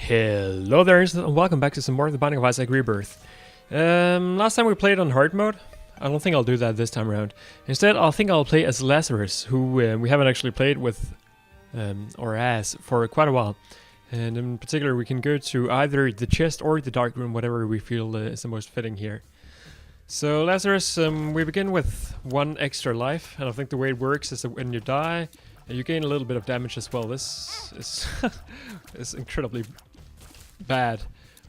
Hello there, and welcome back to some more of the Binding of Isaac Rebirth. Last time we played on hard mode. I don't think I'll do that this time around. Instead, I think I'll play as Lazarus, who we haven't actually played with, or as, for quite a while. And in particular, we can go to either the chest or the dark room, whatever we feel is the most fitting here. So Lazarus, we begin with 1 extra life, and I think the way it works is that when you die, you gain a little bit of damage as well. This is is incredibly bad.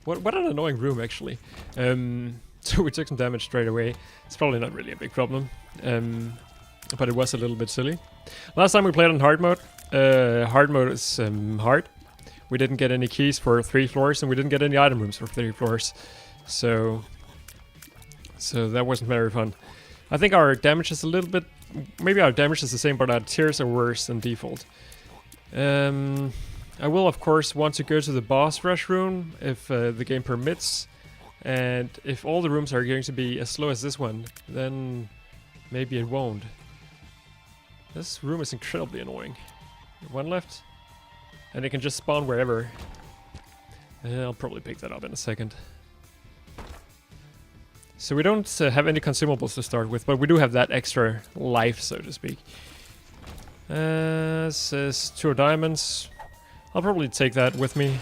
What an annoying room, actually. So we took some damage straight away. It's probably not really a big problem, but it was a little bit silly. Last time we played on hard mode. Hard mode is hard. We didn't get any keys for 3 floors, and we didn't get any item rooms for 3 floors. So that wasn't very fun. I think our damage is a little bit... Maybe our damage is the same, but our tears are worse than default. I will, of course, want to go to the boss rush room if the game permits. And if all the rooms are going to be as slow as this one, then maybe it won't. This room is incredibly annoying. 1 left. And it can just spawn wherever. And I'll probably pick that up in a second. So we don't have any consumables to start with, but we do have that extra life, so to speak. Says 2 diamonds. I'll probably take that with me.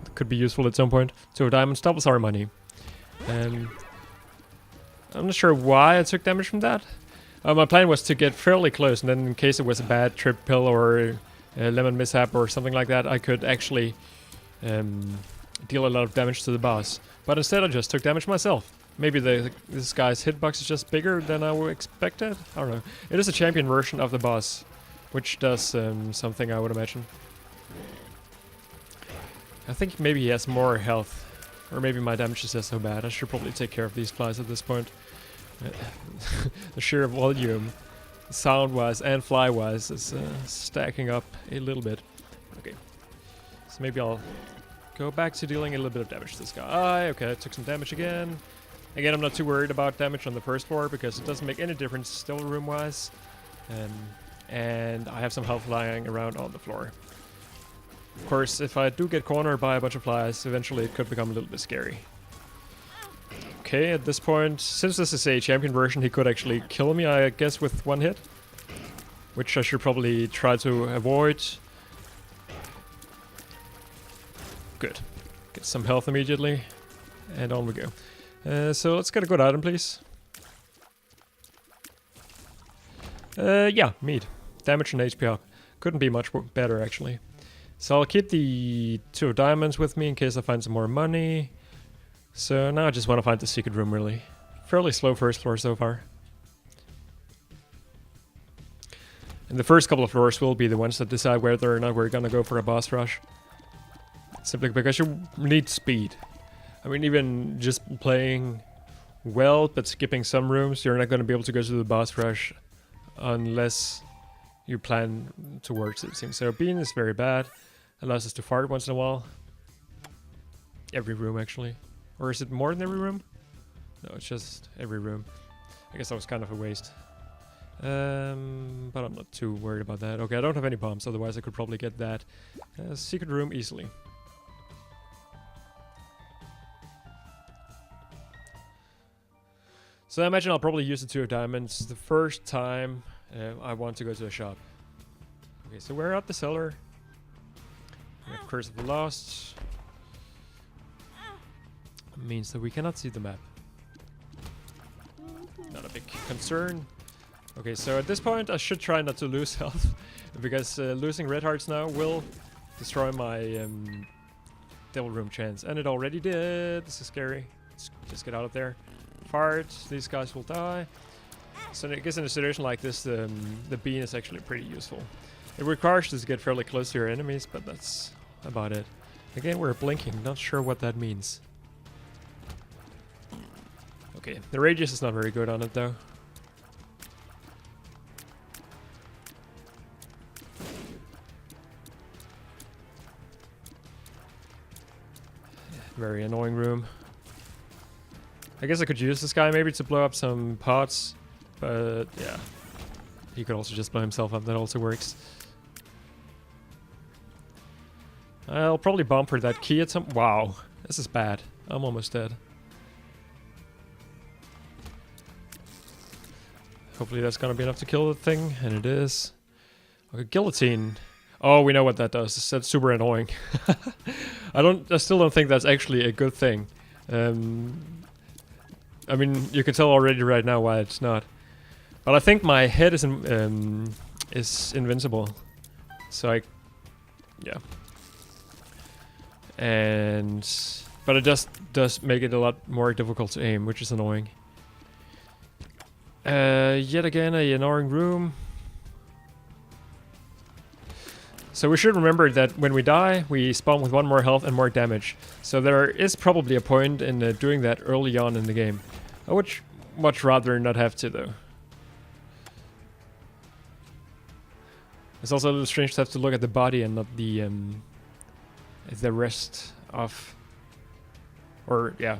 It could be useful at some point. 2 diamonds doubles our money. I'm not sure why I took damage from that. My plan was to get fairly close, and then in case it was a bad trip pill or a lemon mishap or something like that, I could actually deal a lot of damage to the boss. But instead I just took damage myself. Maybe this guy's hitbox is just bigger than I would expect it? I don't know. It is a champion version of the boss, which does something, I would imagine. I think maybe he has more health. Or maybe my damage is just so bad. I should probably take care of these flies at this point. The sheer volume, sound-wise and fly-wise, is stacking up a little bit. Okay. So maybe I'll go back to dealing a little bit of damage to this guy. Okay, I took some damage again. Again, I'm not too worried about damage on the first floor because it doesn't make any difference still room-wise. And I have some health lying around on the floor. Of course, if I do get cornered by a bunch of flies, eventually it could become a little bit scary. Okay, at this point, since this is a champion version, he could actually kill me, I guess, with 1 hit. Which I should probably try to avoid. Good. Get some health immediately. And on we go. So let's get a good item, please. Yeah, meat. Damage and HP up. Couldn't be much better, actually. So I'll keep the 2 diamonds with me in case I find some more money. So now I just want to find the secret room, really. Fairly slow first floor so far. And the first couple of floors will be the ones that decide whether or not we're gonna go for a boss rush. Simply because you need speed. I mean, even just playing well, but skipping some rooms, you're not going to be able to go to the boss rush unless you plan towards it, seems. So bean is very bad. Allows us to fart once in a while. Every room, actually. Or is it more than every room? No, it's just every room. I guess that was kind of a waste. But I'm not too worried about that. Okay, I don't have any bombs, otherwise I could probably get that secret room easily. So I imagine I'll probably use the 2 diamonds the first time I want to go to a shop. Okay, so we're at the cellar. We have Curse of the Lost. Means that we cannot see the map. Not a big concern. Okay, so at this point I should try not to lose health. Because losing red hearts now will destroy my devil room chance. And it already did. This is scary. Let's just get out of there. Fart, these guys will die. So I guess in a situation like this, the bean is actually pretty useful. It requires us to get fairly close to your enemies, but that's about it. Again, we're blinking, not sure what that means. Okay, the radius is not very good on it though. Very annoying room. I guess I could use this guy maybe to blow up some pots, but yeah. He could also just blow himself up, that also works. I'll probably bumper that key at some... Wow, this is bad. I'm almost dead. Hopefully that's gonna be enough to kill the thing, and it is. Okay, guillotine. Oh, we know what that does. That's super annoying. I still don't think that's actually a good thing. I mean, you can tell already right now why it's not. But I think my head is invincible. So yeah. But it just does make it a lot more difficult to aim, which is annoying. Yet again, an annoying room. So we should remember that when we die, we spawn with 1 more health and more damage. So there is probably a point in doing that early on in the game. I would much rather not have to, though. It's also a little strange to have to look at the body and not the rest of... Or, yeah,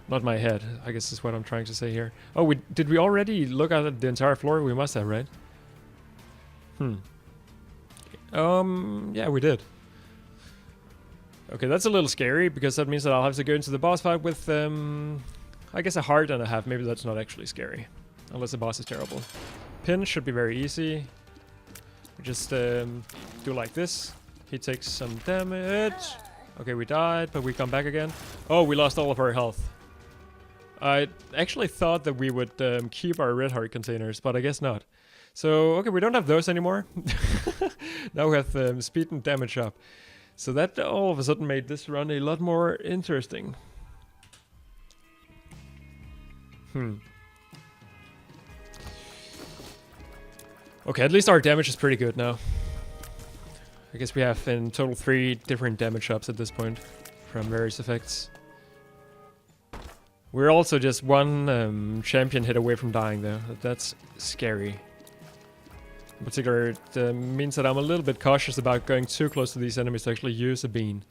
not my head, I guess is what I'm trying to say here. Oh, did we already look at the entire floor? We must have, right? Yeah, we did. Okay, that's a little scary, because that means that I'll have to go into the boss fight with, I guess a heart and a half. Maybe that's not actually scary, unless the boss is terrible. Pin should be very easy. We just do like this. He takes some damage. Okay, we died, but we come back again. Oh, we lost all of our health. I actually thought that we would keep our red heart containers, but I guess not. So, okay, we don't have those anymore. Now we have speed and damage up. So that all of a sudden made this run a lot more interesting. Okay, at least our damage is pretty good now. I guess we have in total 3 different damage ups at this point from various effects. We're also just 1 champion hit away from dying though. That's scary. In particular, it means that I'm a little bit cautious about going too close to these enemies to actually use a bean.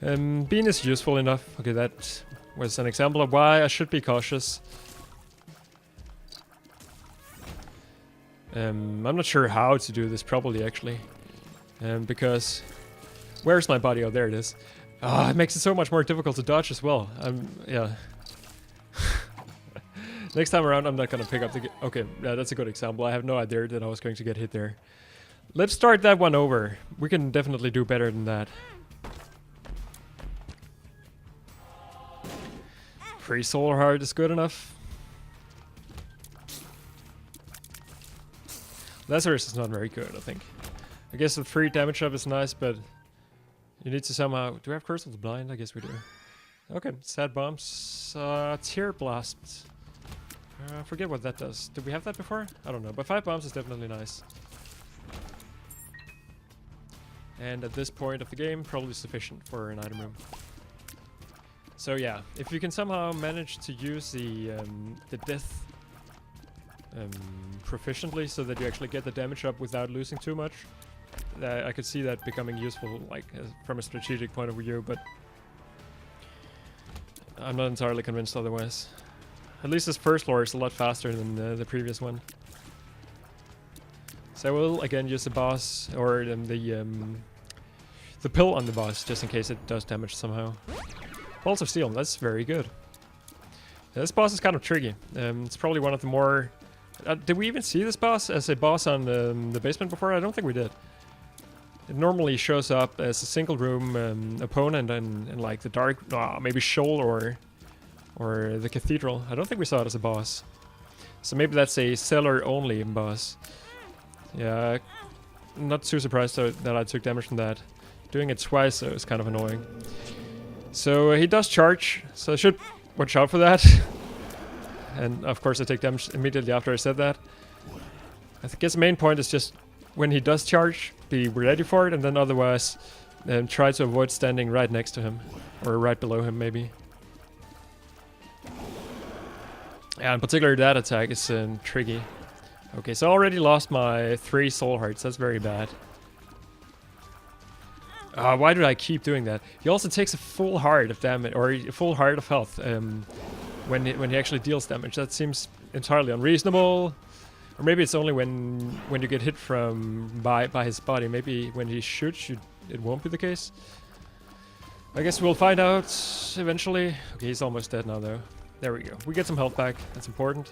Bean is useful enough. Okay, that was an example of why I should be cautious. I'm not sure how to do this properly, actually. Because... Where's my body? Oh, there it is. It makes it so much more difficult to dodge as well. Yeah. Next time around, I'm not gonna pick up the... Okay, yeah, that's a good example. I have no idea that I was going to get hit there. Let's start that one over. We can definitely do better than that. Free soul heart is good enough. Lazarus is not very good, I think. I guess the free damage up is nice, but you need to somehow... Do we have Curse of the Blind? I guess we do. Okay, sad bombs. Tear Blast. I forget what that does. Did we have that before? I don't know, but 5 bombs is definitely nice. And at this point of the game, probably sufficient for an item room. So yeah, if you can somehow manage to use the death proficiently so that you actually get the damage up without losing too much, I could see that becoming useful, like from a strategic point of view, but I'm not entirely convinced otherwise. At least this first floor is a lot faster than the previous one. So I will again use the boss, or the pill on the boss, just in case it does damage somehow. Balls of Steel, that's very good. Yeah, this boss is kind of tricky. It's probably one of the more... did we even see this boss as a boss on the basement before? I don't think we did. It normally shows up as a single room opponent in like the dark... maybe Shoal or the Cathedral. I don't think we saw it as a boss. So maybe that's a cellar only boss. Yeah, not too surprised that I took damage from that. Doing it twice though is kind of annoying. So he does charge, so I should watch out for that. And of course I take damage immediately after I said that. I guess the main point is just when he does charge, be ready for it, and then otherwise try to avoid standing right next to him. Or right below him maybe. Yeah, in particular that attack is tricky. Okay, so I already lost my 3 soul hearts, that's very bad. Why do I keep doing that? He also takes a full heart of damage, or a full heart of health when he actually deals damage. That seems entirely unreasonable. Or maybe it's only when you get hit by his body. Maybe when he shoots you, it won't be the case. I guess we'll find out eventually. Okay, he's almost dead now though. There we go. We get some health back. That's important.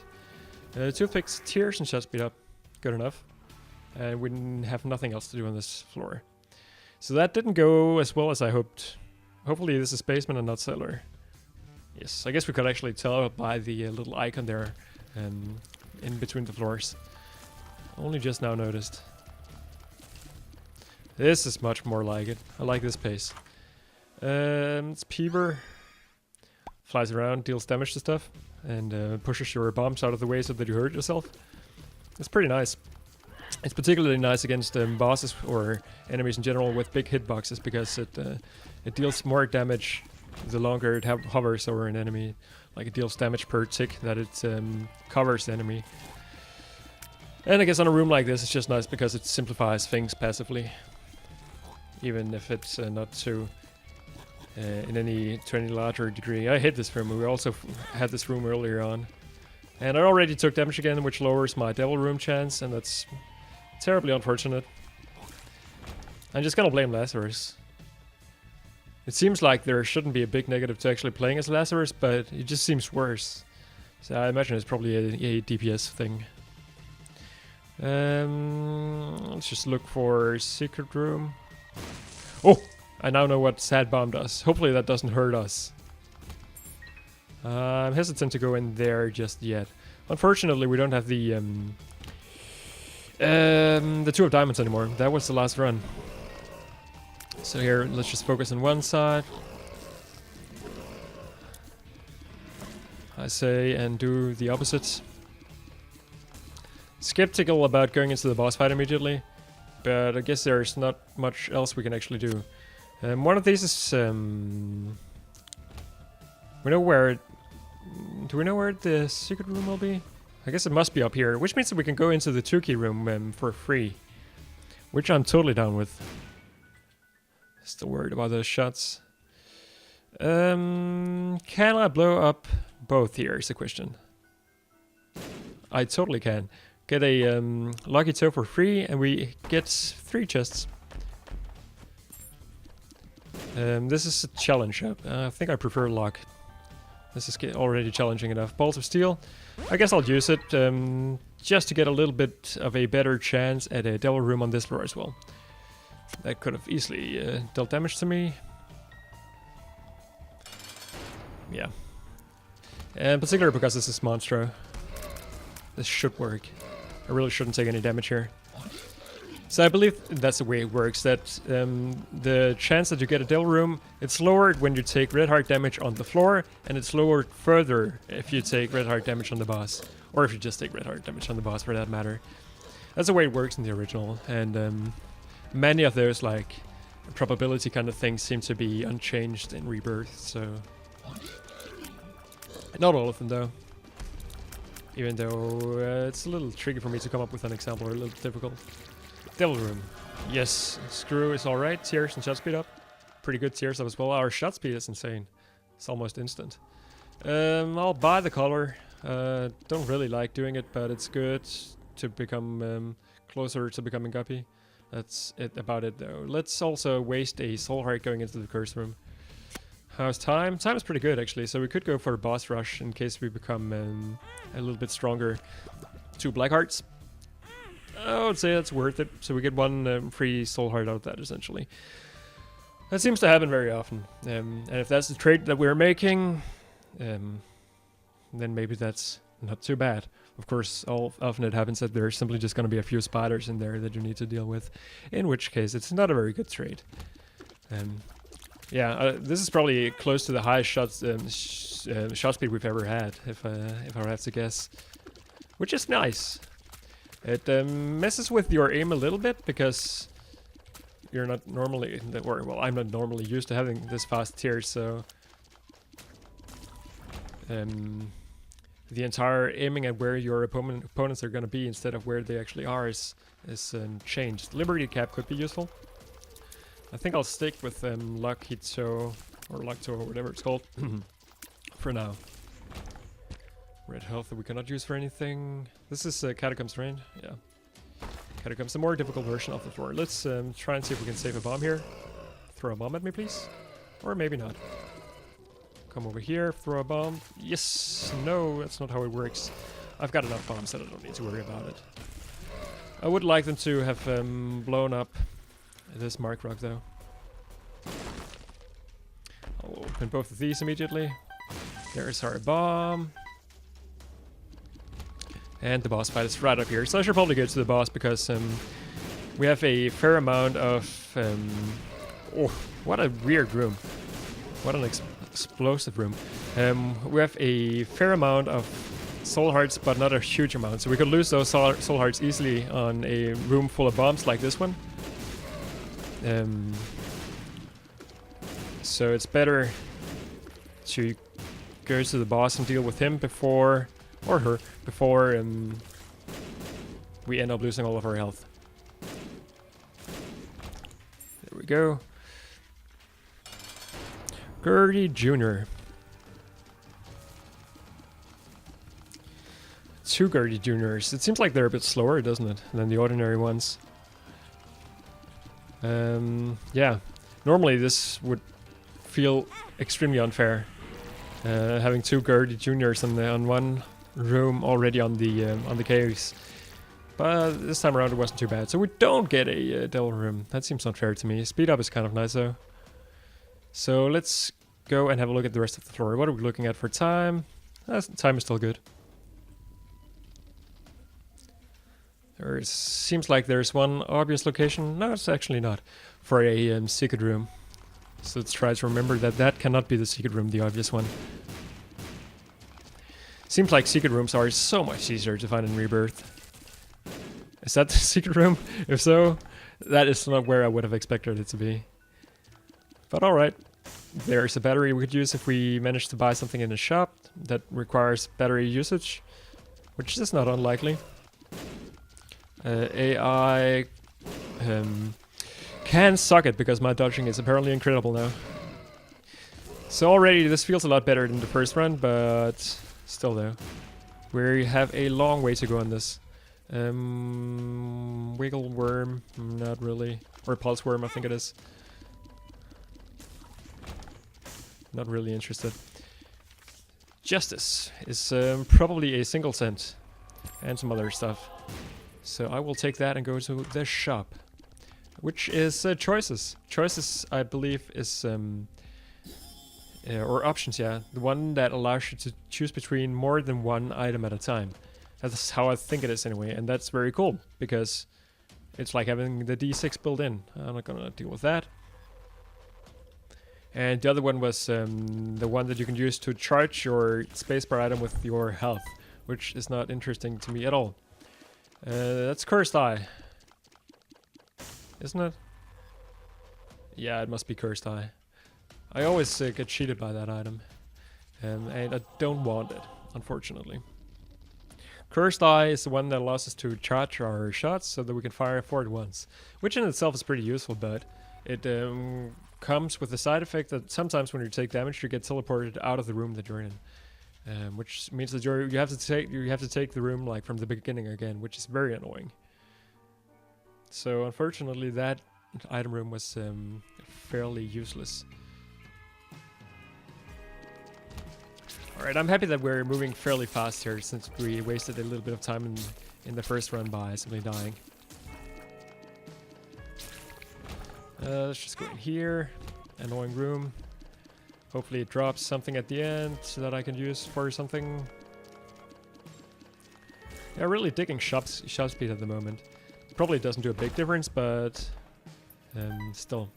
2 picks, tears, and shot speed up. Good enough. And we have nothing else to do on this floor. So that didn't go as well as I hoped. Hopefully this is basement and not cellar. Yes, I guess we could actually tell by the little icon there in between the floors. Only just now noticed. This is much more like it. I like this pace. It's Peeber. Flies around, deals damage to stuff, and pushes your bombs out of the way so that you hurt yourself. It's pretty nice. It's particularly nice against bosses or enemies in general with big hitboxes because it deals more damage the longer it hovers over an enemy. Like it deals damage per tick that it covers the enemy. And I guess on a room like this it's just nice because it simplifies things passively. Even if it's not so to any larger degree. I hate this room. We also had this room earlier on. And I already took damage again, which lowers my devil room chance, and that's terribly unfortunate. I'm just gonna blame Lazarus. It seems like there shouldn't be a big negative to actually playing as Lazarus, but it just seems worse. So I imagine it's probably a DPS thing. Let's just look for secret room. Oh! I now know what Sad Bomb does. Hopefully that doesn't hurt us. I'm hesitant to go in there just yet. Unfortunately, we don't have the 2 of diamonds anymore. That was the last run. So here, let's just focus on one side. I say, and do the opposites. Skeptical about going into the boss fight immediately, but I guess there's not much else we can actually do. One of these is we know where. Do we know where the secret room will be? I guess it must be up here, which means that we can go into the 2-key room for free, which I'm totally down with. Still worried about those shots. Can I blow up both here is the question. I totally can. Get a lucky toe for free, and we get 3 chests. This is a challenge up. I think I prefer luck. This is already challenging enough. Balls of Steel. I guess I'll use it just to get a little bit of a better chance at a devil room on this floor as well. That could have easily dealt damage to me. Yeah. And particularly because this is Monstro. This should work. I really shouldn't take any damage here. So I believe that's the way it works, that the chance that you get a devil room, it's lowered when you take red heart damage on the floor, and it's lowered further if you take red heart damage on the boss. Or if you just take red heart damage on the boss, for that matter. That's the way it works in the original, and many of those, like, probability kind of things seem to be unchanged in Rebirth, so... Not all of them, though. Even though it's a little tricky for me to come up with an example, or a little difficult. Devil room. Yes, screw is alright. Tears and shot speed up. Pretty good tears up as well. Our shot speed is insane. It's almost instant. I'll buy the color. Don't really like doing it, but it's good to become closer to becoming Guppy. That's it about it though. Let's also waste a soul heart going into the curse room. How's time? Time is pretty good actually, so we could go for a boss rush in case we become a little bit stronger. 2 black hearts. I would say that's worth it. So we get 1 free soul heart out of that essentially. That seems to happen very often. And if that's the trade that we're making, then maybe that's not too bad. Of course, often it happens that there's simply just going to be a few spiders in there that you need to deal with. In which case, it's not a very good trade. Yeah, this is probably close to the highest shot speed we've ever had, if I have to guess. Which is nice. It messes with your aim a little bit because you're not normally, well, I'm not normally used to having this fast tier, so the entire aiming at where your opponents are going to be instead of where they actually are is changed. Liberty Cap could be useful. I think I'll stick with Lucky Toe, or Luck Toe, or whatever it's called, for now. Red health that we cannot use for anything. This is Catacombs range, yeah. Catacombs, the more difficult version of the floor. Let's try and see if we can save a bomb here. Throw a bomb at me, please. Or maybe not. Come over here, throw a bomb. Yes! No, that's not how it works. I've got enough bombs that I don't need to worry about it. I would like them to have blown up this Mark Rock though. I'll open both of these immediately. There's our bomb. And the boss fight is right up here. So I should probably go to the boss because we have a fair amount of... oh, what a weird room. What an explosive room. We have a fair amount of soul hearts, but not a huge amount. So we could lose those soul hearts easily on a room full of bombs like this one. So it's better to go to the boss and deal with him before, or her, before we end up losing all of our health. There we go. Gertie Jr. 2 Gertie Juniors. It seems like they're a bit slower, doesn't it, than the ordinary ones. Yeah. Normally this would feel extremely unfair. Having 2 Gertie Juniors on one room already on the caves. But this time around it wasn't too bad. So we don't get a devil room. That seems unfair to me. Speed up is kind of nice though. So let's go and have a look at the rest of the floor. What are we looking at for time? Time is still good. There seems like there's one obvious location. No, it's actually not. For a secret room. So let's try to remember that that cannot be the secret room, the obvious one. Seems like secret rooms are so much easier to find in Rebirth. Is that the secret room? If so, that is not where I would have expected it to be. But alright. There's a battery we could use if we manage to buy something in a shop that requires battery usage, which is not unlikely. AI can suck it because my dodging is apparently incredible now. So already this feels a lot better than the first run, but still though. We have a long way to go on this. Wiggle worm, not really. Or pulse worm, I think it is. Not really interested. Justice is probably a single cent. And some other stuff. So I will take that and go to the shop. Which is choices. Choices, I believe, is... or options, yeah. The one that allows you to choose between more than one item at a time. That's how I think it is anyway. And that's very cool. Because it's like having the D6 built in. I'm not gonna deal with that. And the other one was the one that you can use to charge your spacebar item with your health. Which is not interesting to me at all. That's Cursed Eye. Isn't it? Yeah, it must be Cursed Eye. I always get cheated by that item. And I don't want it, unfortunately. Cursed Eye is the one that allows us to charge our shots so that we can fire 4 at once. Which in itself is pretty useful, but it comes with the side effect that sometimes when you take damage you get teleported out of the room that you're in. Which means that you have to take the room like from the beginning again, which is very annoying. So unfortunately that item room was fairly useless. Alright, I'm happy that we're moving fairly fast here since we wasted a little bit of time in the first run by simply dying. Let's just go in here. Annoying room. Hopefully it drops something at the end so that I can use for something. Yeah, really digging shop speed at the moment. Probably doesn't do a big difference, but still.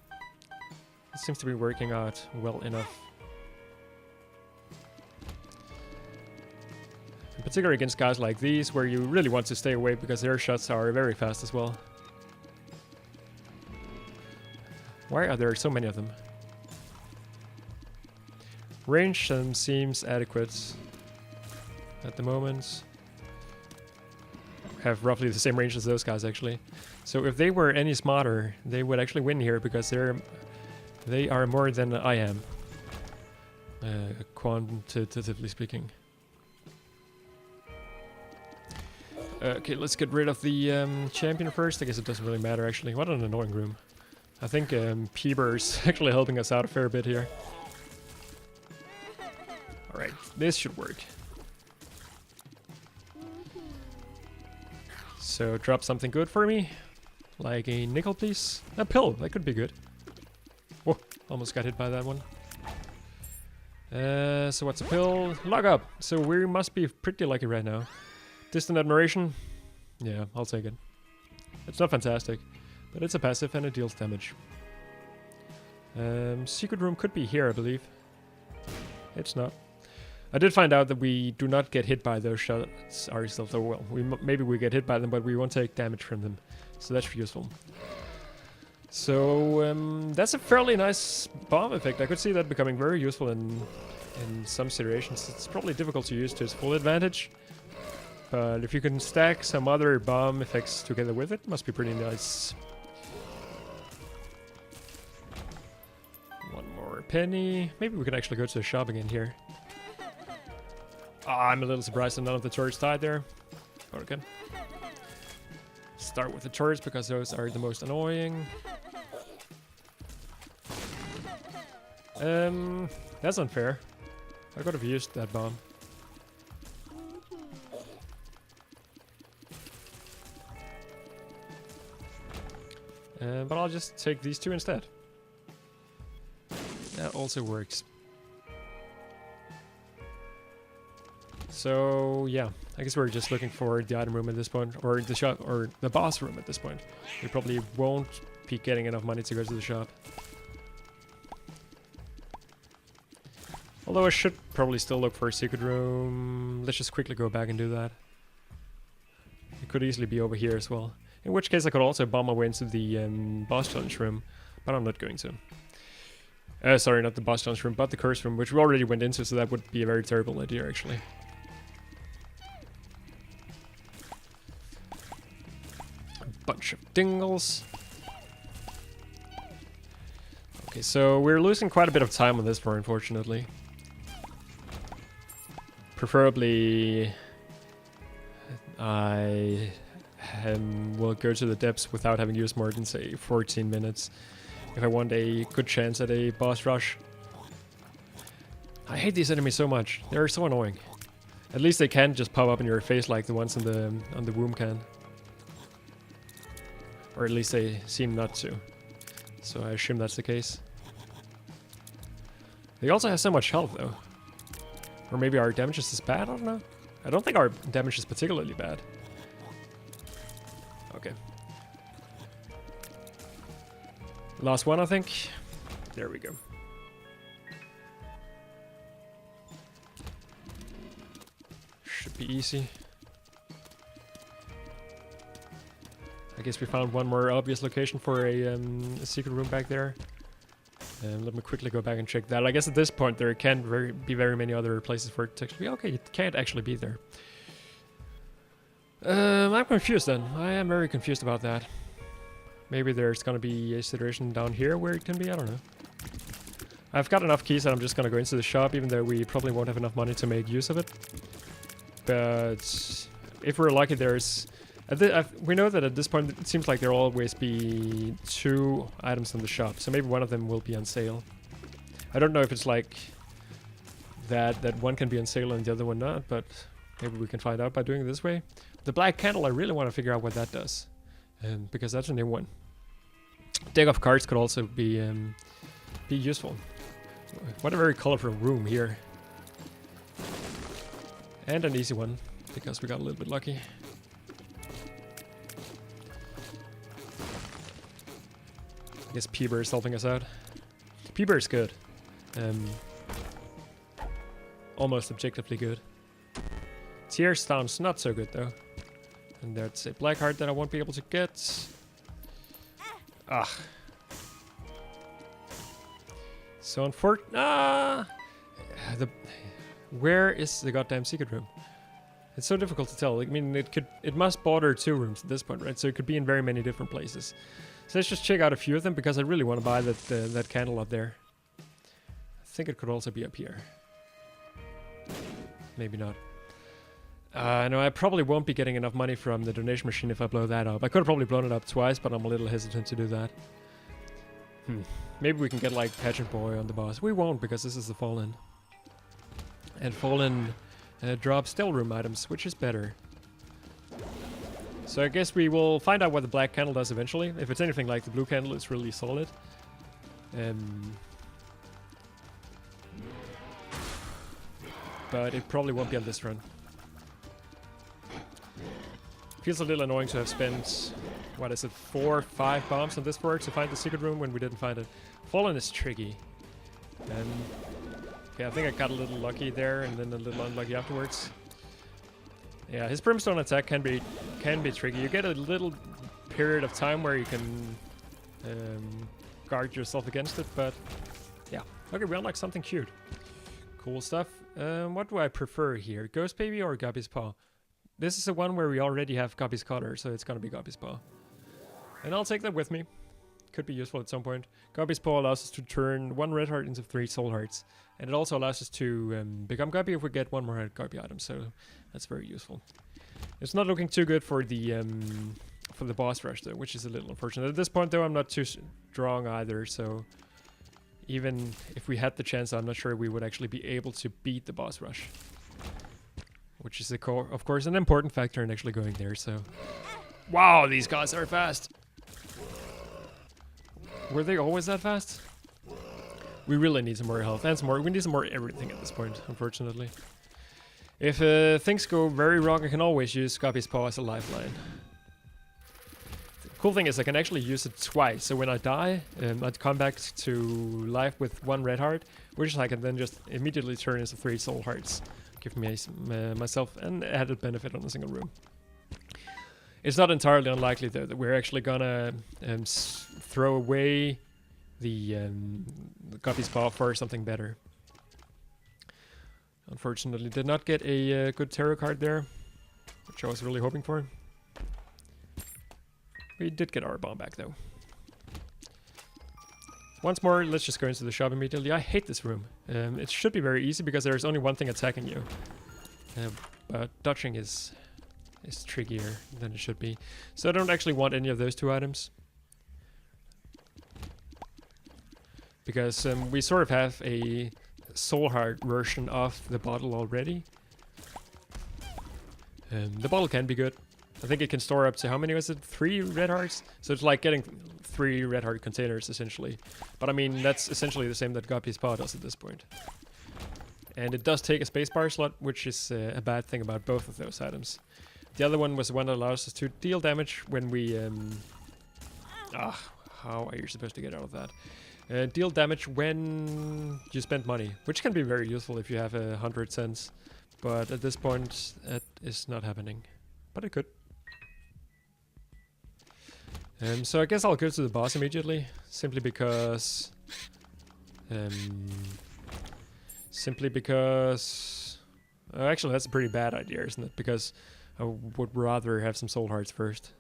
It seems to be working out well enough. In particular against guys like these, where you really want to stay away because their shots are very fast as well. Why are there so many of them? Range seems adequate at the moment. Have roughly the same range as those guys actually. So if they were any smarter, they would actually win here because they are more than I am, quantitatively speaking. Okay, let's get rid of the champion first. I guess it doesn't really matter actually. What an annoying room. I think Peeber's actually helping us out a fair bit here. Alright, this should work. So drop something good for me. Like a nickel, please. A pill, that could be good. Whoa, almost got hit by that one. So what's a pill? Log up. So we must be pretty lucky right now. Distant admiration. Yeah, I'll take it. It's not fantastic, but it's a passive and it deals damage. Secret room could be here, I believe. It's not. I did find out that we do not get hit by those shots ourselves. Oh well, maybe we get hit by them, but we won't take damage from them. So that's useful. So that's a fairly nice bomb effect. I could see that becoming very useful in some situations. It's probably difficult to use to its full advantage. But if you can stack some other bomb effects together with it, must be pretty nice. One more penny. Maybe we can actually go to the shop again here. I'm a little surprised that none of the turrets died there. Okay. Start with the turrets because those are the most annoying. That's unfair. I could have used that bomb. But I'll just take these two instead. That also works. So yeah, I guess we're just looking for the item room at this point, or the shop, or the boss room at this point. We probably won't be getting enough money to go to the shop. Although I should probably still look for a secret room. Let's just quickly go back and do that. It could easily be over here as well. In which case I could also bomb my way into the boss challenge room, but I'm not going to. Sorry, not the boss challenge room, but the curse room, which we already went into, so that would be a very terrible idea actually. Bunch of dingles. Okay, so we're losing quite a bit of time on this part, unfortunately. Preferably, I will go to the depths without having used more than, say, 14 minutes. If I want a good chance at a boss rush. I hate these enemies so much. They're so annoying. At least they can't just pop up in your face like the ones on the womb can. Or at least they seem not to. So I assume that's the case. They also have so much health though. Or maybe our damage is as bad, I don't know. I don't think our damage is particularly bad. Okay. Last one, I think. There we go. Should be easy. I guess we found one more obvious location for a secret room back there. Let me quickly go back and check that. I guess at this point there can't be very many other places for it to actually be. Okay, it can't actually be there. I'm confused then. I am very confused about that. Maybe there's gonna be a situation down here where it can be, I don't know. I've got enough keys that I'm just gonna go into the shop, even though we probably won't have enough money to make use of it. But if we're lucky, there's... we know that at this point it seems like there'll always be 2 items in the shop, so maybe one of them will be on sale. I don't know if it's like that one can be on sale and the other one not, but maybe we can find out by doing it this way. The black candle, I really want to figure out what that does, because that's a new one. Deck of cards could also be useful. What a very colorful room here. And an easy one, because we got a little bit lucky. I guess Peeber is helping us out. Peeber is good. Almost objectively good. Tear sounds not so good though. And that's a black heart that I won't be able to get. Ah. So unfortunate. Where is the goddamn secret room? It's so difficult to tell. I mean, it must border 2 rooms at this point, right? So it could be in very many different places. So let's just check out a few of them because I really want to buy that candle up there. I think it could also be up here. Maybe not. No, I probably won't be getting enough money from the donation machine if I blow that up. I could have probably blown it up twice, but I'm a little hesitant to do that. Maybe we can get like Pageant Boy on the boss. We won't because this is the Fallen. And Fallen drops still room items, which is better. So I guess we will find out what the black candle does eventually. If it's anything like the blue candle, it's really solid. But it probably won't be on this run. Feels a little annoying to have spent, what is it, 4 or 5 bombs on this fork to find the secret room when we didn't find it. Fallen is tricky. Okay, I think I got a little lucky there and then a little unlucky afterwards. Yeah, his brimstone attack can be tricky. You get a little period of time where you can guard yourself against it, but yeah. Okay, we unlock something cute. Cool stuff. What do I prefer here? Ghost Baby or Guppy's Paw? This is the one where we already have Guppy's Collar, so it's gonna be Guppy's Paw. And I'll take that with me. Could be useful at some point. Guppy's Paw allows us to turn 1 red heart into 3 soul hearts. And it also allows us to become Guppy if we get 1 more Guppy item, so that's very useful. It's not looking too good for the boss rush though, which is a little unfortunate. At this point though, I'm not too strong either, so even if we had the chance, I'm not sure we would actually be able to beat the boss rush. Which is, of course, an important factor in actually going there, so... Wow, these guys are fast! Were they always that fast? We really need some more health and some more... We need some more everything at this point, unfortunately. If things go very wrong, I can always use Guppy's Paw as a lifeline. The cool thing is I can actually use it twice, so when I die, I'd come back to life with 1 red heart, which I can then just immediately turn into 3 soul hearts. Give me myself an added benefit on a single room. It's not entirely unlikely though that we're actually gonna throw away the Guppy's Paw for something better. Unfortunately, did not get a good tarot card there, which I was really hoping for. We did get our bomb back though. Once more, let's just go into the shop immediately. I hate this room. It should be very easy because there's only one thing attacking you. But dodging is trickier than it should be. So I don't actually want any of those 2 items. Because we sort of have a soul heart version of the bottle already. The bottle can be good. I think it can store up to, how many was it? 3 red hearts? So it's like getting 3 red heart containers, essentially. But I mean, that's essentially the same that Guppy's Paw does at this point. And it does take a spacebar slot, which is a bad thing about both of those items. The other one was the one that allows us to deal damage when we... how are you supposed to get out of that? Deal damage when you spend money, which can be very useful if you have 100 cents. But at this point, that is not happening. But it could. So I guess I'll go to the boss immediately, simply because... actually, that's a pretty bad idea, isn't it? Because I would rather have some soul hearts first.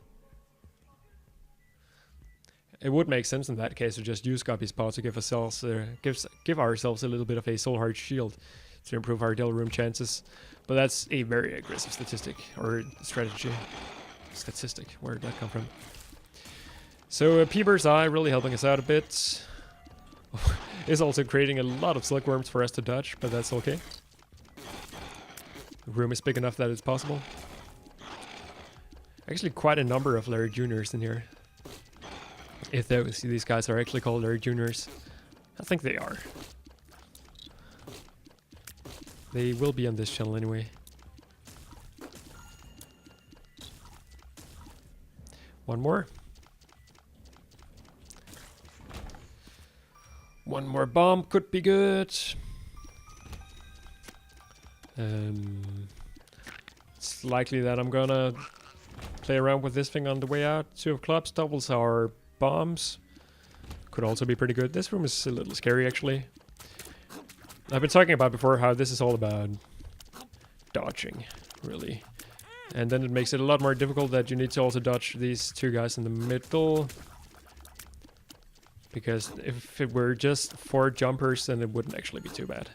It would make sense in that case to just use Guppy's Paw to give ourselves a little bit of a soul heart shield to improve our deal room chances. But that's a very aggressive statistic, or strategy. Statistic, where did that come from? So Peeber's Eye really helping us out a bit. Is also creating a lot of silkworms for us to dodge, but that's okay. The room is big enough that it's possible. Actually quite a number of Larry Juniors in here. If these guys are actually called Larry Juniors. I think they are. They will be on this channel anyway. One more. One more bomb could be good. It's likely that I'm gonna play around with this thing on the way out. 2 of clubs doubles our bombs. Could also be pretty good. This room is a little scary actually. I've been talking about before how this is all about dodging, really. And then it makes it a lot more difficult that you need to also dodge these 2 guys in the middle. Because if it were just 4 jumpers, then it wouldn't actually be too bad.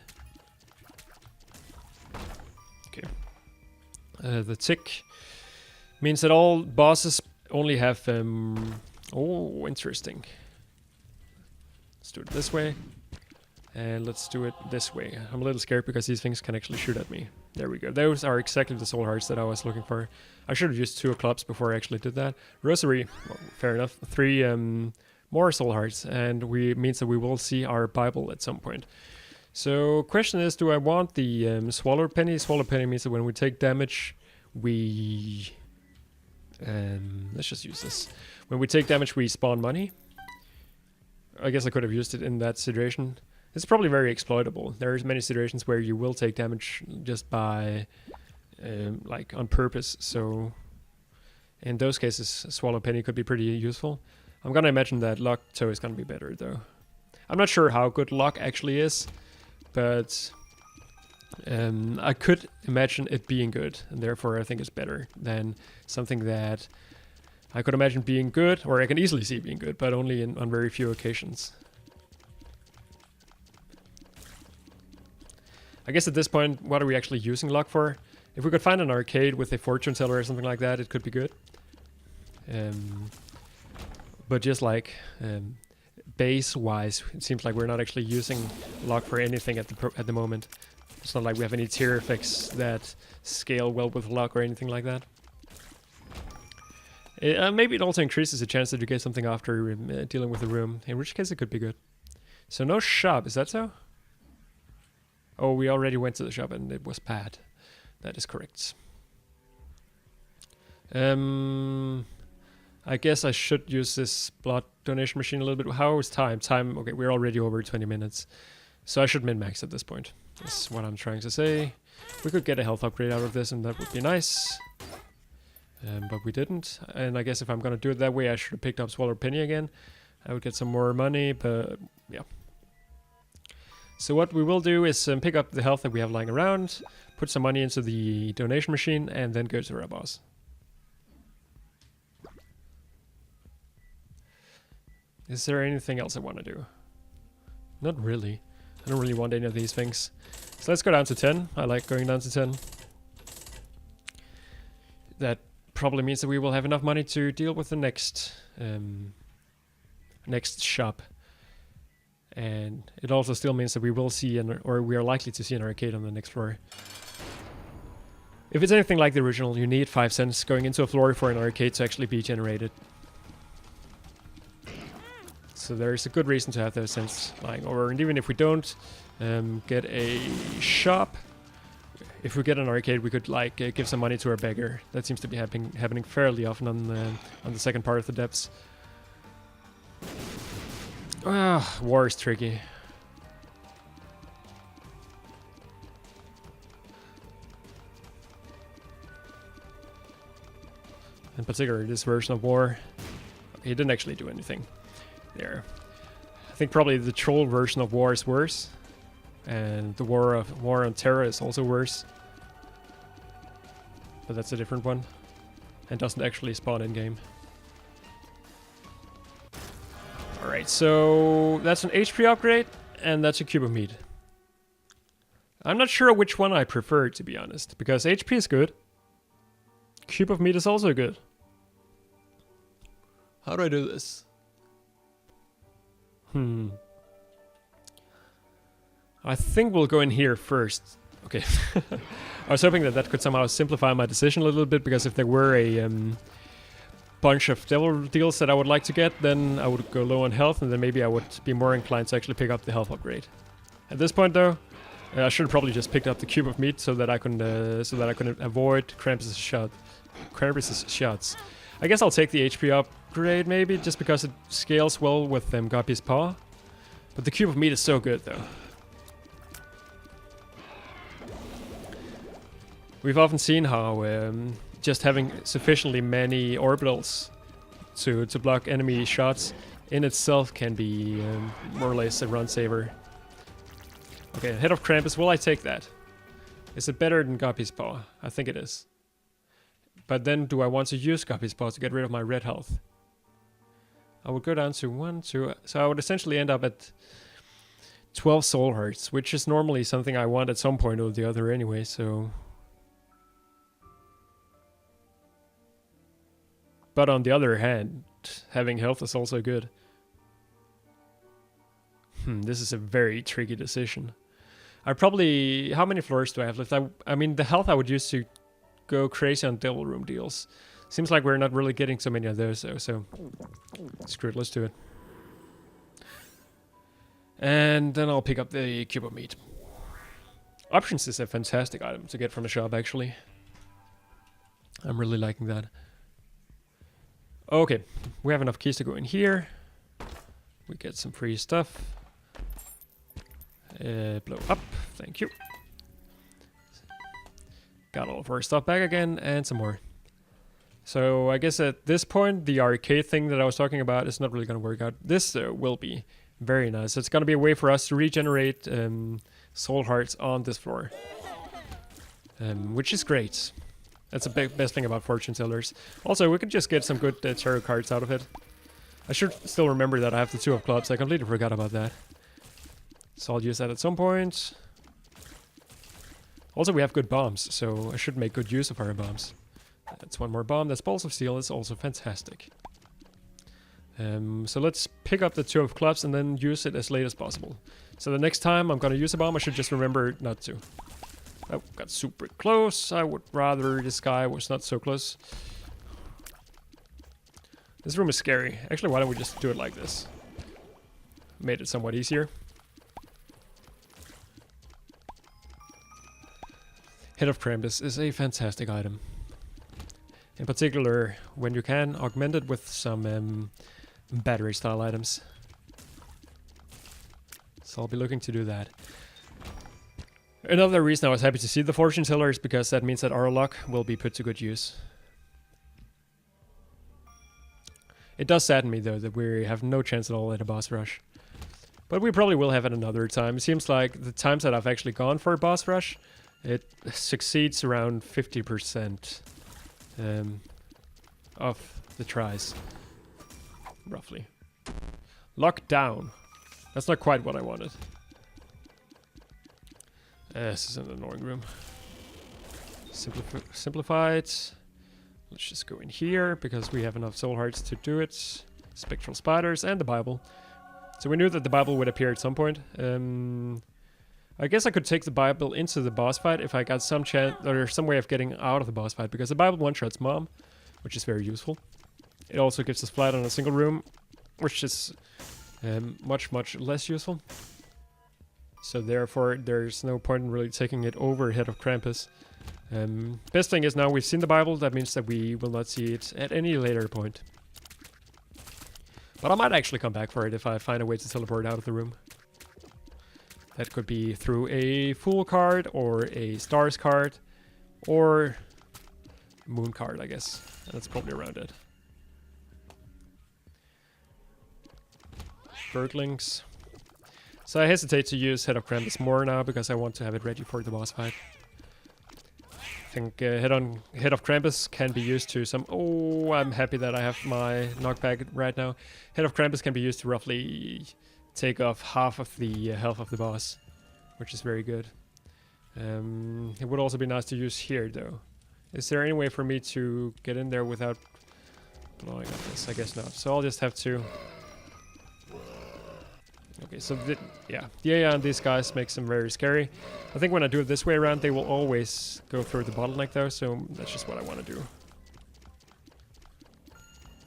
Okay. The tick means that all bosses only have... oh, interesting. do it this way. And let's do it this way. I'm a little scared because these things can actually shoot at me. There we go. Those are exactly the soul hearts that I was looking for. I should have used 2 of clubs before I actually did that. Rosary, well, fair enough. 3 more soul hearts, and means that we will see our Bible at some point. So question is, do I want the Swallow Penny? Swallow Penny means that when we take damage, we... let's just use this. When we take damage, we spawn money. I guess I could have used it in that situation. It's probably very exploitable. There's many situations where you will take damage just by, like, on purpose. So, in those cases, Swallow Penny could be pretty useful. I'm gonna imagine that Luck Toe is gonna be better, though. I'm not sure how good Luck actually is, but I could imagine it being good, and therefore I think it's better than something that I could imagine being good, or I can easily see being good, but only on very few occasions. I guess at this point, what are we actually using luck for? If we could find an arcade with a fortune teller or something like that, it could be good. But just like base-wise, it seems like we're not actually using luck for anything at the moment. It's not like we have any tier effects that scale well with luck or anything like that. Maybe it also increases the chance that you get something after dealing with the room, in which case it could be good. So no shop, is that so? Oh, we already went to the shop and it was bad. That is correct. I guess I should use this blood donation machine a little bit. How is time? Time, okay, we're already over 20 minutes. So I should min-max at this point. That's what I'm trying to say. We could get a health upgrade out of this and that would be nice. But we didn't. And I guess if I'm gonna do it that way, I should have picked up Swallow Penny again. I would get some more money, but yeah. So what we will do is pick up the health that we have lying around, put some money into the donation machine, and then go to our boss. Is there anything else I want to do? Not really. I don't really want any of these things. So let's go down to 10. I like going down to 10. That probably means that we will have enough money to deal with the next shop. And it also still means that we will see, or we are likely to see an arcade on the next floor. If it's anything like the original, you need 5 cents going into a floor for an arcade to actually be generated. So there's a good reason to have those cents lying over. And even if we don't get a shop, if we get an arcade, we could like give some money to our beggar. That seems to be happening fairly often on the second part of the depths. War is tricky. In particular, this version of war, he didn't actually do anything there. I think probably the troll version of war is worse, and the war on terror is also worse. But that's a different one, and doesn't actually spawn in game. Alright, so that's an HP upgrade, and that's a cube of meat. I'm not sure which one I prefer, to be honest, because HP is good. Cube of meat is also good. How do I do this? I think we'll go in here first. Okay. I was hoping that could somehow simplify my decision a little bit, because if there were a bunch of devil deals that I would like to get, then I would go low on health, and then maybe I would be more inclined to actually pick up the health upgrade. At this point, though, I should have probably just picked up the cube of meat so that I could avoid Krampus's shots. I guess I'll take the HP upgrade maybe, just because it scales well with Guppy's paw. But the cube of meat is so good, though. We've often seen how just having sufficiently many orbitals to block enemy shots in itself can be more or less a run saver. Okay, Head of Krampus, will I take that? Is it better than Guppy's paw? I think it is. But then do I want to use Guppy's paw to get rid of my red health? I would go down to 1, 2... So I would essentially end up at 12 soul hearts, which is normally something I want at some point or the other anyway, so... But on the other hand, having health is also good. This is a very tricky decision. I probably... How many floors do I have left? I mean, the health I would use to go crazy on devil room deals. Seems like we're not really getting so many of those though, so... Screw it, let's do it. And then I'll pick up the cube of meat. Options is a fantastic item to get from the shop, actually. I'm really liking that. Okay, we have enough keys to go in here. We get some free stuff. Blow up, thank you. Got all of our stuff back again, and some more. So I guess at this point, the arcade thing that I was talking about is not really going to work out. This will be very nice. It's going to be a way for us to regenerate soul hearts on this floor. Which is great. That's the best thing about fortune tellers. Also, we could just get some good tarot cards out of it. I should still remember that I have the 2 of clubs. I completely forgot about that. So I'll use that at some point. Also, we have good bombs, so I should make good use of our bombs. That's one more bomb. That's Balls of Steel. It's also fantastic. So let's pick up the 2 of clubs and then use it as late as possible. So the next time I'm gonna use a bomb, I should just remember not to. Oh, got super close. I would rather this guy was not so close. This room is scary. Actually, why don't we just do it like this? Made it somewhat easier. Head of Krampus is a fantastic item. In particular, when you can, augment it with some battery style items. So I'll be looking to do that. Another reason I was happy to see the fortune teller is because that means that our luck will be put to good use. It does sadden me though that we have no chance at all at a boss rush. But we probably will have it another time. It seems like the times that I've actually gone for a boss rush, it succeeds around 50% of the tries. Roughly. Lock down. That's not quite what I wanted. This is an annoying room. Simplified. Let's just go in here because we have enough soul hearts to do it. Spectral spiders and the Bible. So we knew that the Bible would appear at some point. I guess I could take the Bible into the boss fight if I got some chance or some way of getting out of the boss fight, because the Bible one-shots Mom, which is very useful. It also gives us flat on a single room, which is much less useful. So therefore, there's no point in really taking it over Head of Krampus. Best thing is now we've seen the Bible. That means that we will not see it at any later point. But I might actually come back for it if I find a way to teleport out of the room. That could be through a Fool card, or a Stars card, or Moon card, I guess. And that's probably around it. Birdlings. So I hesitate to use Head of Krampus more now, because I want to have it ready for the boss fight. I think Head of Krampus can be used to some... Oh, I'm happy that I have my knockback right now. Head of Krampus can be used to roughly take off half of the health of the boss, which is very good. It would also be nice to use here, though. Is there any way for me to get in there without blowing up this? I guess not. So I'll just have to... Okay, so the AI on these guys makes them very scary. I think when I do it this way around, they will always go through the bottleneck though, so that's just what I want to do.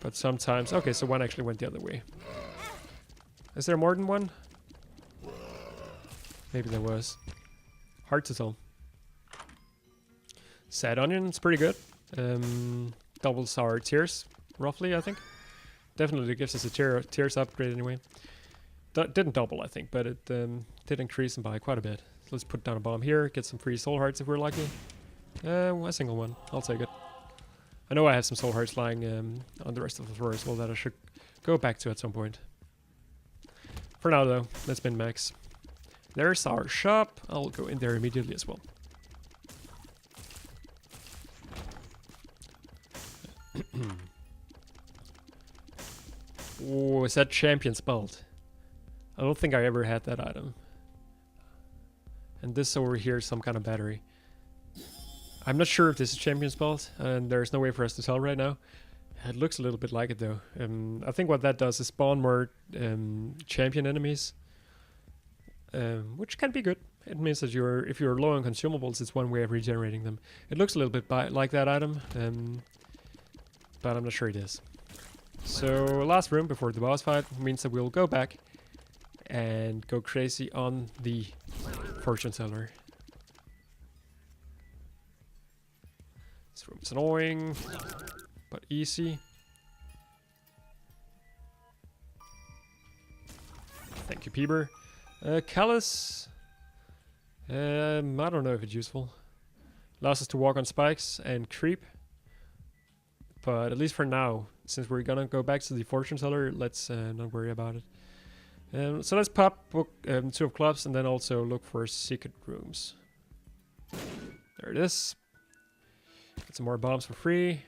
But sometimes... Okay, so one actually went the other way. Is there more than one? Maybe there was. Hard to tell. Sad Onion, it's pretty good. Doubles our tears, roughly, I think. Definitely gives us a tears upgrade anyway. Didn't double, I think, but it did increase them by quite a bit. So let's put down a bomb here, get some free soul hearts if we're lucky. A single one, I'll take it. I know I have some soul hearts lying on the rest of the floor as well that I should go back to at some point. For now though, let's min max. There's our shop. I'll go in there immediately as well. Oh, is that Champion's Belt? I don't think I ever had that item. And this over here is some kind of battery. I'm not sure if this is Champion's Belt, and there's no way for us to tell right now. It looks a little bit like it though. I think what that does is spawn more champion enemies. which can be good. It means that if you're low on consumables, it's one way of regenerating them. It looks a little bit like that item, but I'm not sure it is. So last room before the boss fight means that we'll go back and go crazy on the fortune teller. This room is annoying, but easy. Thank you, Peeber. Nicalis. I don't know if it's useful. Allows us to walk on spikes and creep. But at least for now, since we're gonna go back to the fortune teller, let's not worry about it. So let's pop book 2 of clubs and then also look for secret rooms. There it is. Get some more bombs for free.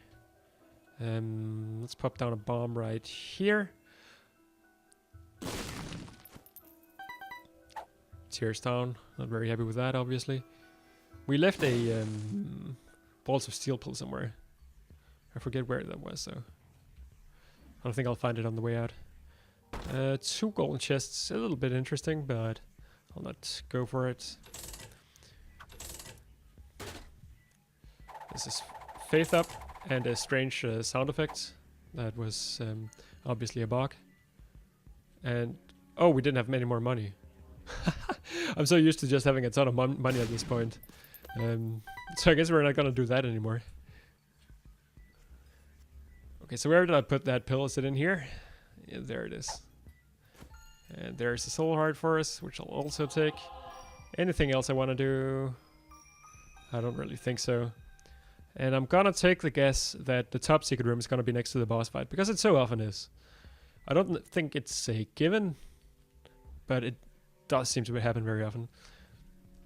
Let's pop down a bomb right here. Tears down. Not very happy with that, obviously. We left a balls of steel pull somewhere. I forget where that was, so I don't think I'll find it on the way out. 2 golden chests, a little bit interesting, but I'll not go for it. This is Faith Up and a strange sound effect. That was obviously a bug. And oh, we didn't have many more money. I'm so used to just having a ton of money at this point. So I guess we're not gonna do that anymore. Okay, so where did I put that pill? Is it in here? Yeah, there it is. And there's the soul heart for us, which I'll also take. Anything else I want to do? I don't really think so. And I'm gonna take the guess that the top secret room is gonna be next to the boss fight, because it so often is. I don't think it's a given, but it does seem to happen very often.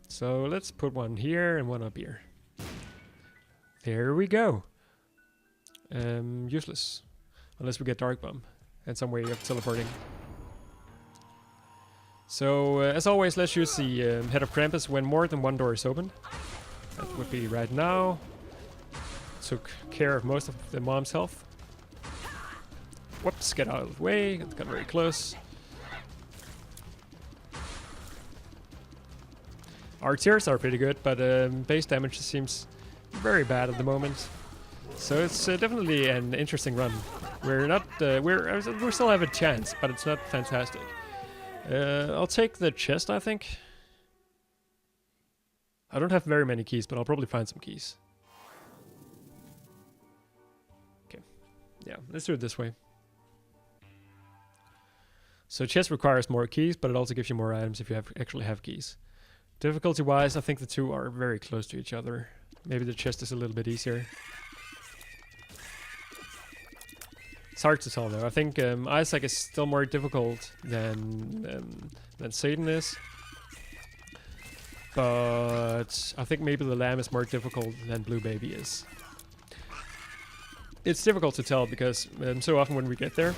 So let's put one here and one up here. There we go. Useless. Unless we get Dark Bomb and some way of teleporting. So, as always, let's use the Head of Krampus when more than one door is open. That would be right now. Took care of most of the mom's health. Whoops, get out of the way. Got very close. Our tears are pretty good, but base damage seems very bad at the moment. So it's definitely an interesting run. We're not, we still have a chance, but it's not fantastic. I'll take the chest, I think. I don't have very many keys, but I'll probably find some keys. Okay, yeah, let's do it this way. So chest requires more keys, but it also gives you more items if you actually have keys. Difficulty-wise, I think the two are very close to each other. Maybe the chest is a little bit easier. It's hard to tell though. I think Isaac is still more difficult than Satan is. But I think maybe the lamb is more difficult than Blue Baby is. It's difficult to tell because so often when we get there,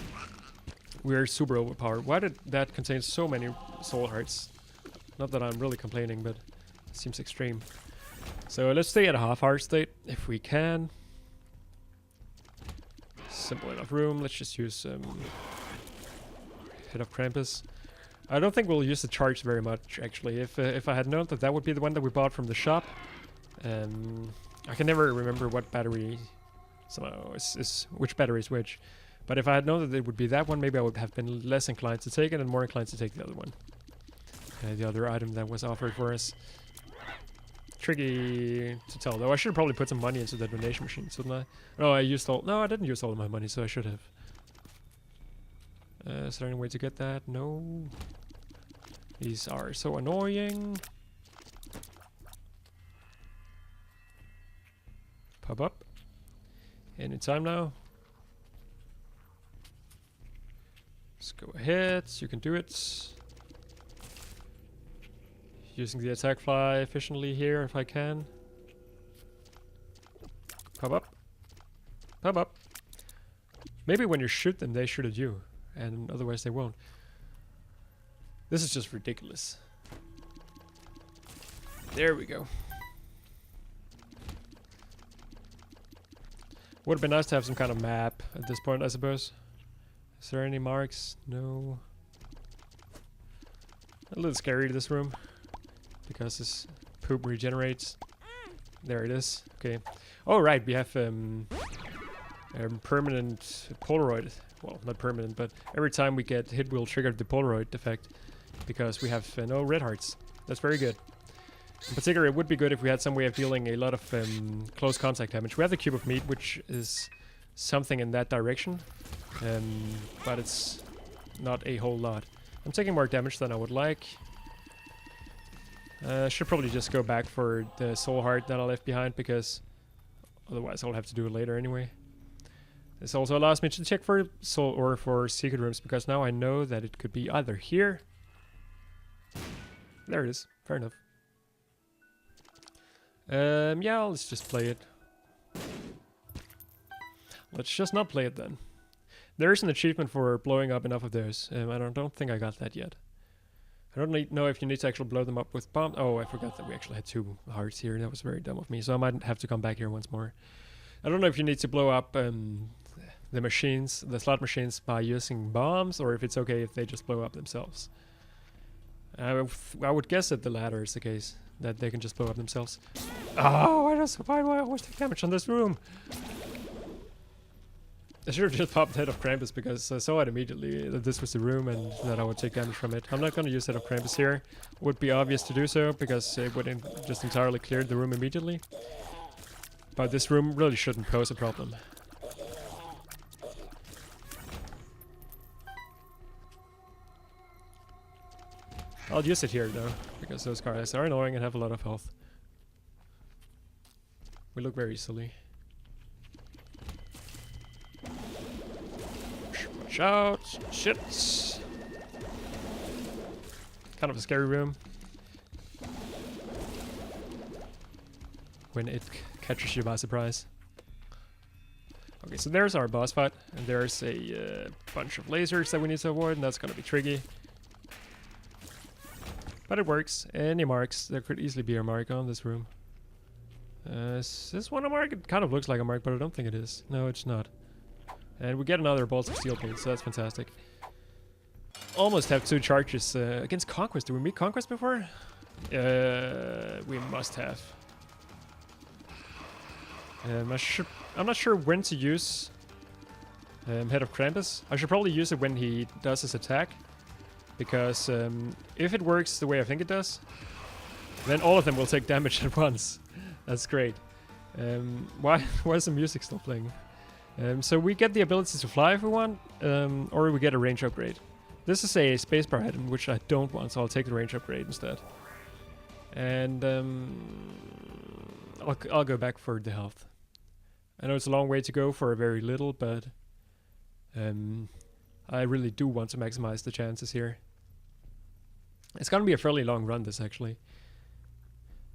we're super overpowered. Why did that contain so many soul hearts? Not that I'm really complaining, but it seems extreme. So let's stay at a half heart state if we can. Simple enough room. Let's just use Head of Krampus. I don't think we'll use the charge very much, actually. If I had known that that would be the one that we bought from the shop, I can never remember what battery somehow is which battery is which. But if I had known that it would be that one, maybe I would have been less inclined to take it and more inclined to take the other one. The other item that was offered for us. Tricky to tell though. I should have probably put some money into the donation machine, shouldn't I? No, I didn't use all of my money, so I should have. Is there any way to get that? No. These are so annoying. Pop up. Anytime now. Let's go ahead. You can do it. Using the attack fly efficiently here if I can. Pop up. Pop up. Maybe when you shoot them, they shoot at you. And otherwise they won't. This is just ridiculous. There we go. Would have been nice to have some kind of map at this point, I suppose. Is there any marks? No. A little scary, this room, because this poop regenerates. There it is. Okay. Oh, right, we have permanent Polaroid. Well, not permanent, but every time we get hit, we'll trigger the Polaroid effect, because we have no red hearts. That's very good. In particular, it would be good if we had some way of dealing a lot of close contact damage. We have the Cube of Meat, which is something in that direction, but it's not a whole lot. I'm taking more damage than I would like. Should probably just go back for the soul heart that I left behind, because otherwise I'll have to do it later anyway. This also allows me to check for soul or for secret rooms, because now I know that it could be either here. There it is. Fair enough. Yeah, let's just play it. Let's just not play it then. There is an achievement for blowing up enough of those. I don't think I got that yet. I don't know if you need to actually blow them up with bombs. Oh, I forgot that we actually had 2 hearts here. That was very dumb of me. So I might have to come back here once more. I don't know if you need to blow up the machines, the slot machines, by using bombs, or if it's okay if they just blow up themselves. I would guess that the latter is the case, that they can just blow up themselves. Oh, why do I always take damage on this room? I should have just popped Head of Krampus, because I saw it immediately that this was the room and that I would take damage from it. I'm not going to use Head of Krampus here. It would be obvious to do so, because it would just entirely clear the room immediately. But this room really shouldn't pose a problem. I'll use it here though, because those guys are annoying and have a lot of health. We look very silly. Watch out! Shit! Kind of a scary room. When it catches you by surprise. Okay, so there's our boss fight, and there's a bunch of lasers that we need to avoid, and that's gonna be tricky. But it works. Any marks, there could easily be a mark on this room. Is this one a mark? It kind of looks like a mark, but I don't think it is. No, it's not. And we get another Bolts of Steel Pulse, so that's fantastic. Almost have 2 charges against Conquest. Did we meet Conquest before? We must have. I'm not sure when to use Head of Krampus. I should probably use it when he does his attack, because if it works the way I think it does, then all of them will take damage at once. That's great. Why is the music still playing? So we get the ability to fly if we want, or we get a range upgrade. This is a spacebar item, which I don't want, so I'll take the range upgrade instead. And I'll go back for the health. I know it's a long way to go for very little, but I really do want to maximize the chances here. It's gonna be a fairly long run, this actually.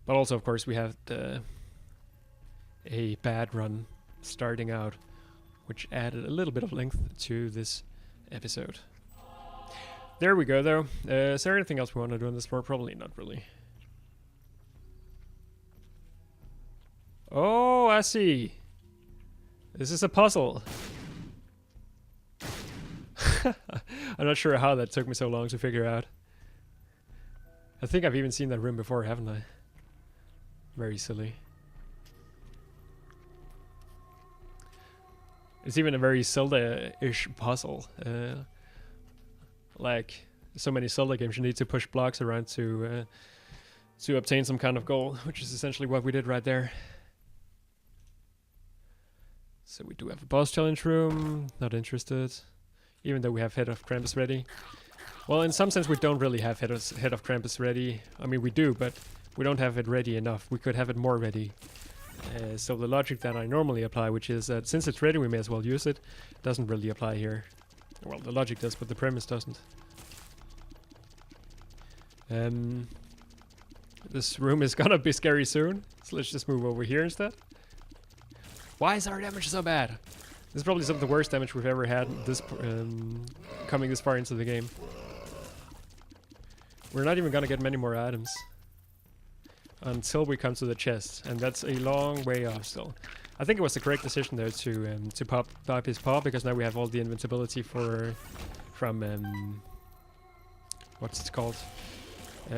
But also, of course, we have a bad run starting out, which added a little bit of length to this episode. There we go, though. Is there anything else we want to do on this floor? Probably not really. Oh, I see. This is a puzzle. I'm not sure how that took me so long to figure out. I think I've even seen that room before, haven't I? Very silly. It's even a very Zelda-ish puzzle. Like so many Zelda games, you need to push blocks around to obtain some kind of goal, which is essentially what we did right there. So we do have a boss challenge room. Not interested. Even though we have Head of Krampus ready. Well, in some sense, we don't really have Head of Krampus ready. I mean, we do, but we don't have it ready enough. We could have it more ready. So the logic that I normally apply, which is that since it's ready, we may as well use it, doesn't really apply here. Well, the logic does, but the premise doesn't. This room is gonna be scary soon, so let's just move over here instead. Why is our damage so bad? This is probably some of the worst damage we've ever had this coming this far into the game. We're not even gonna get many more items until we come to the chest, and that's a long way off still. I think it was the correct decision though to pop his paw, because now we have all the invincibility from what's it called?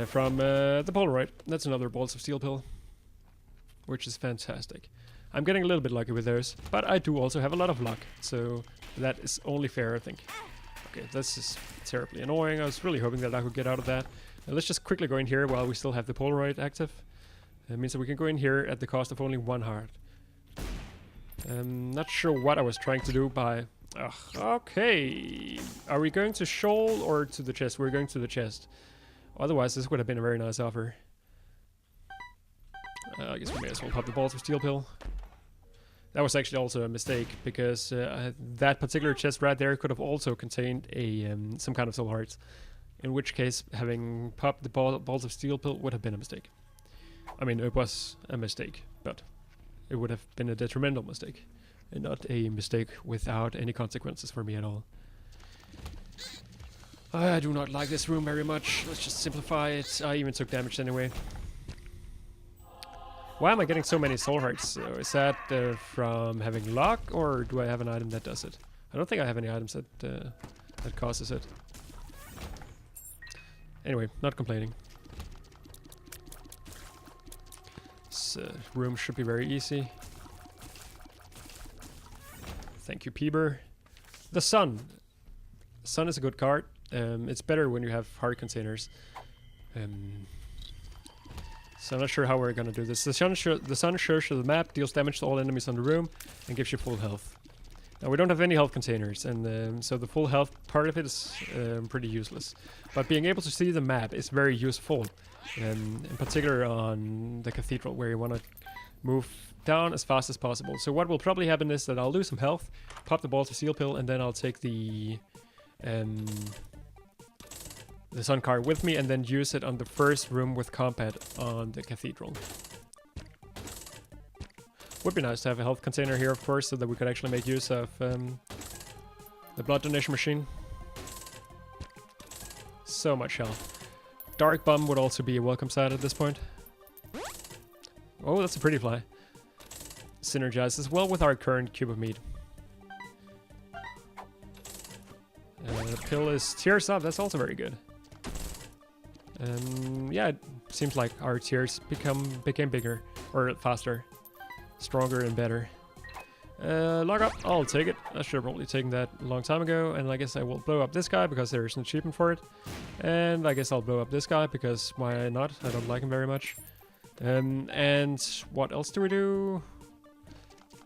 from the Polaroid. That's another Balls of Steel pill, which is fantastic. I'm getting a little bit lucky with those, but I do also have a lot of luck, so that is only fair, I think. Okay, this is terribly annoying. I was really hoping that I could get out of that. Now let's just quickly go in here while we still have the Polaroid active. That means that we can go in here at the cost of only 1 heart. Not sure what I was trying to do by... Ugh, okay. Are we going to shoal or to the chest? We're going to the chest. Otherwise, this would have been a very nice offer. I guess we may as well pop the Balls of Steel pill. That was actually also a mistake, because that particular chest right there could have also contained a some kind of soul hearts. In which case, having popped the Balls of Steel pill would have been a mistake. I mean, it was a mistake, but it would have been a detrimental mistake, and not a mistake without any consequences for me at all. I do not like this room very much. Let's just simplify it. I even took damage anyway. Why am I getting so many soul hearts? Is that from having luck, or do I have an item that does it? I don't think I have any items that that causes it. Anyway, not complaining. This room should be very easy. Thank you, Peeber. The Sun. Sun is a good card. It's better when you have heart containers. So I'm not sure how we're gonna do this. The sun shows you the map, deals damage to all enemies on the room, and gives you full health. Now we don't have any health containers, and so the full health part of it is pretty useless. But being able to see the map is very useful, in particular on the cathedral, where you want to move down as fast as possible. So what will probably happen is that I'll lose some health, pop the Balls of Steel pill, and then I'll take the sun card with me and then use it on the first room with combat on the cathedral. Would be nice to have a health container here, of course, so that we could actually make use of the blood donation machine. So much health. Dark Bomb would also be a welcome sight at this point. Oh, that's a pretty fly. Synergizes well with our current cube of meat. The pill is tears up, that's also very good. Yeah, it seems like our tears became bigger, or faster, stronger and better. Log up, I'll take it. I should have probably taken that a long time ago, and I guess I will blow up this guy because there is an achievement for it. And I guess I'll blow up this guy because why not? I don't like him very much. And what else do we do?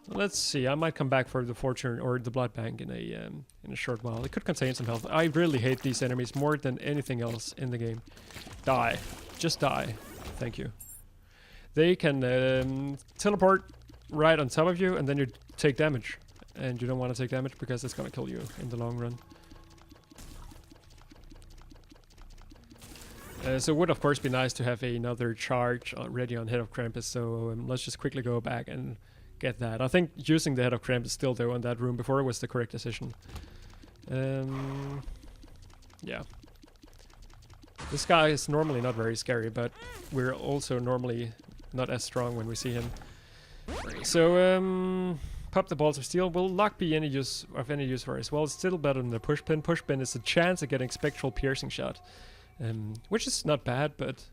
Let's see, I might come back for the fortune or the blood bank in a short while. It could contain some health. I really hate these enemies more than anything else in the game. Die. Just die. Thank you. They can teleport right on top of you, and then you take damage. And you don't want to take damage because it's gonna kill you in the long run. So it would of course be nice to have another charge ready on Head of Krampus, so let's just quickly go back and get that. I think using the Head of Krampus still though in that room before was the correct decision. Yeah. This guy is normally not very scary, but we're also normally not as strong when we see him. So pop the Balls of Steel will not be any use for us. Well, it's still better than the push pin. Push pin is a chance of getting spectral piercing shot, which is not bad, but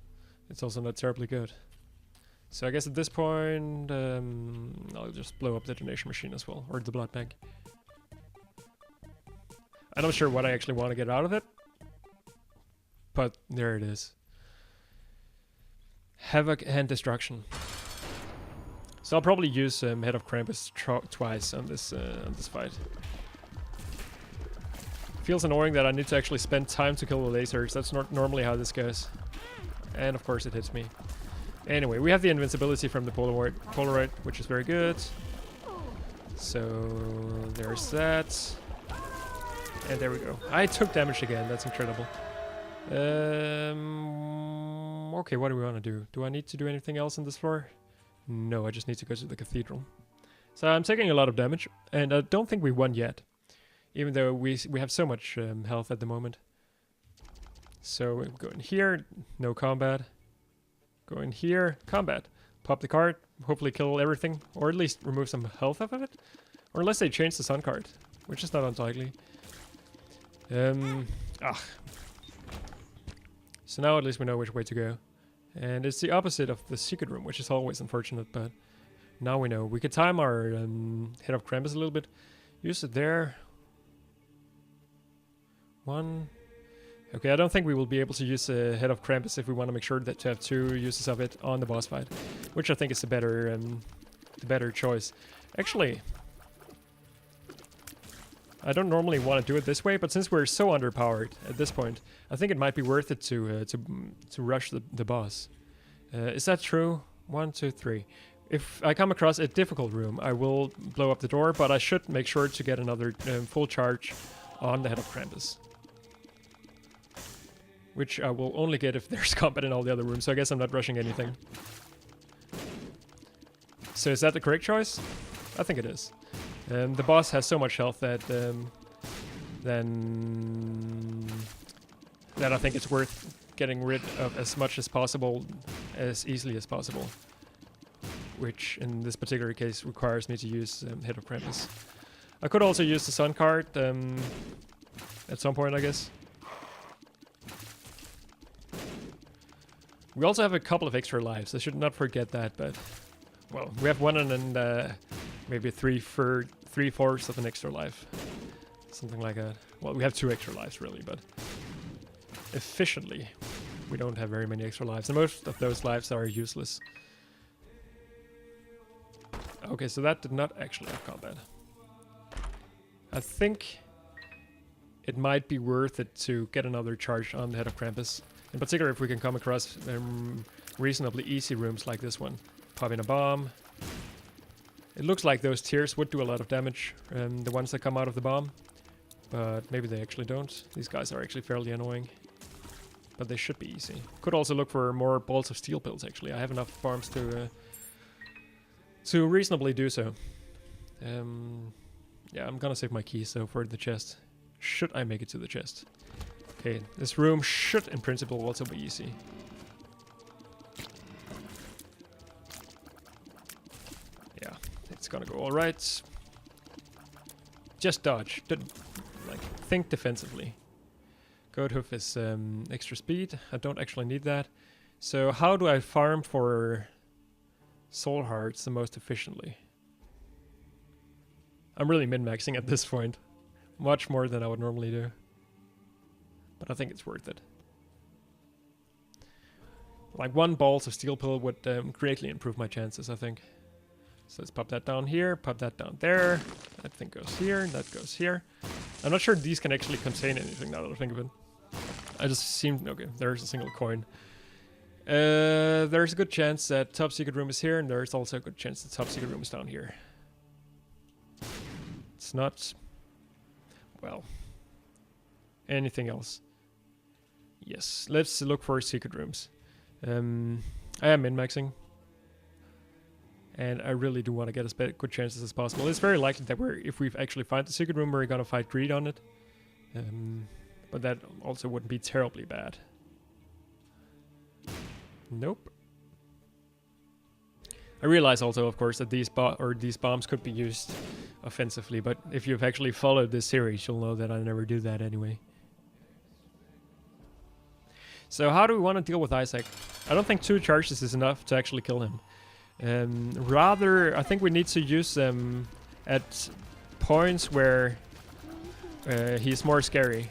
it's also not terribly good. So I guess at this point, I'll just blow up the donation machine as well, or the blood bank. I'm not sure what I actually want to get out of it, but there it is. Havoc and Destruction. So I'll probably use Head of Krampus twice on this fight. Feels annoying that I need to actually spend time to kill the lasers. That's not normally how this goes. And of course it hits me. Anyway, we have the invincibility from the Polaroid, which is very good. So there's that. And there we go. I took damage again, that's incredible. Okay, what do we want to do? Do I need to do anything else on this floor? No, I just need to go to the cathedral. So I'm taking a lot of damage, and I don't think we won yet. Even though we have so much health at the moment. So we go in here, no combat. Go in here, combat. Pop the card, hopefully kill everything, or at least remove some health off of it. Or unless they change the sun card, which is not unlikely. So now at least we know which way to go. And it's the opposite of the secret room, which is always unfortunate, but now we know. We could time our Head of Krampus a little bit. Use it there. 1. Okay, I don't think we will be able to use a Head of Krampus if we want to make sure that to have 2 uses of it on the boss fight, which I think is the better choice. Actually, I don't normally want to do it this way, but since we're so underpowered at this point, I think it might be worth it to rush the boss. Is that true? 1, 2, 3. If I come across a difficult room, I will blow up the door, but I should make sure to get another full charge on the Head of Krampus. Which I will only get if there's combat in all the other rooms, so I guess I'm not rushing anything. So is that the correct choice? I think it is. The boss has so much health that that I think it's worth getting rid of as much as possible, as easily as possible. Which in this particular case requires me to use Head of Krampus. I could also use the Sun card at some point, I guess. We also have a couple of extra lives. I should not forget that, but well, we have 1 and then maybe 3/4 of an extra life, something like that. Well, we have 2 extra lives really, but efficiently, we don't have very many extra lives, and most of those lives are useless. Okay, so that did not actually have combat. I think it might be worth it to get another charge on the Head of Krampus. In particular, if we can come across reasonably easy rooms like this one. Pop in a bomb. It looks like those tears would do a lot of damage, the ones that come out of the bomb. But maybe they actually don't. These guys are actually fairly annoying. But they should be easy. Could also look for more balls of steel pills, actually. I have enough bombs to reasonably do so. Yeah, I'm gonna save my keys, though, for the chest. Should I make it to the chest? Okay, this room should, in principle, also be easy. Yeah, it's gonna go alright. Just dodge. Like, think defensively. Goat Hoof is extra speed. I don't actually need that. So how do I farm for soul hearts the most efficiently? I'm really min-maxing at this point. Much more than I would normally do. But I think it's worth it. Like 1 balls of steel pill would greatly improve my chances, I think. So let's pop that down here, pop that down there. That thing goes here, that goes here. I'm not sure these can actually contain anything now that I think of it. I just seem... okay, there's a single coin. There's a good chance that top secret room is here, and there's also a good chance that top secret room is down here. It's not... well... anything else. Yes, let's look for secret rooms. I am min-maxing. And I really do want to get as good chances as possible. It's very likely that if we actually find the secret room, we're gonna fight greed on it. But that also wouldn't be terribly bad. Nope. I realize also, of course, that these bombs could be used offensively, but if you've actually followed this series, you'll know that I never do that anyway. So how do we want to deal with Isaac? I don't think 2 charges is enough to actually kill him. Rather, I think we need to use them at points where he's more scary.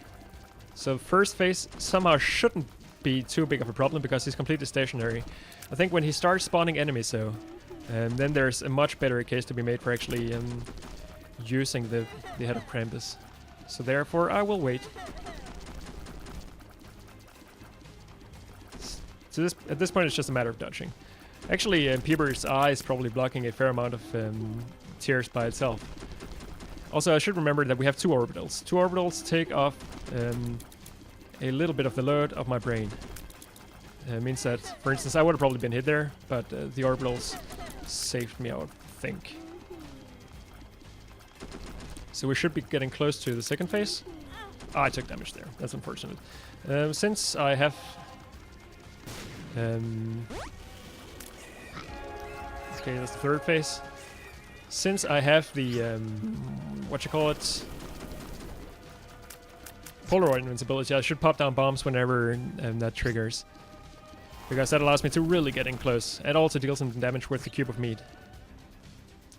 So first phase somehow shouldn't be too big of a problem because he's completely stationary. I think when he starts spawning enemies though, then there's a much better case to be made for actually using the Head of Krampus. So therefore I will wait. So at this point it's just a matter of dodging. Actually, Peeber's eye is probably blocking a fair amount of tears by itself. Also, I should remember that we have 2 orbitals. 2 orbitals take off a little bit of the load of my brain. Means that, for instance, I would have probably been hit there, but the orbitals saved me, I would think. So we should be getting close to the second phase. Ah, I took damage there. That's unfortunate. Since I have... okay, that's the third phase. Since I have the... Polaroid invincibility, I should pop down bombs whenever that triggers. Because that allows me to really get in close. And also deal some damage with the cube of meat.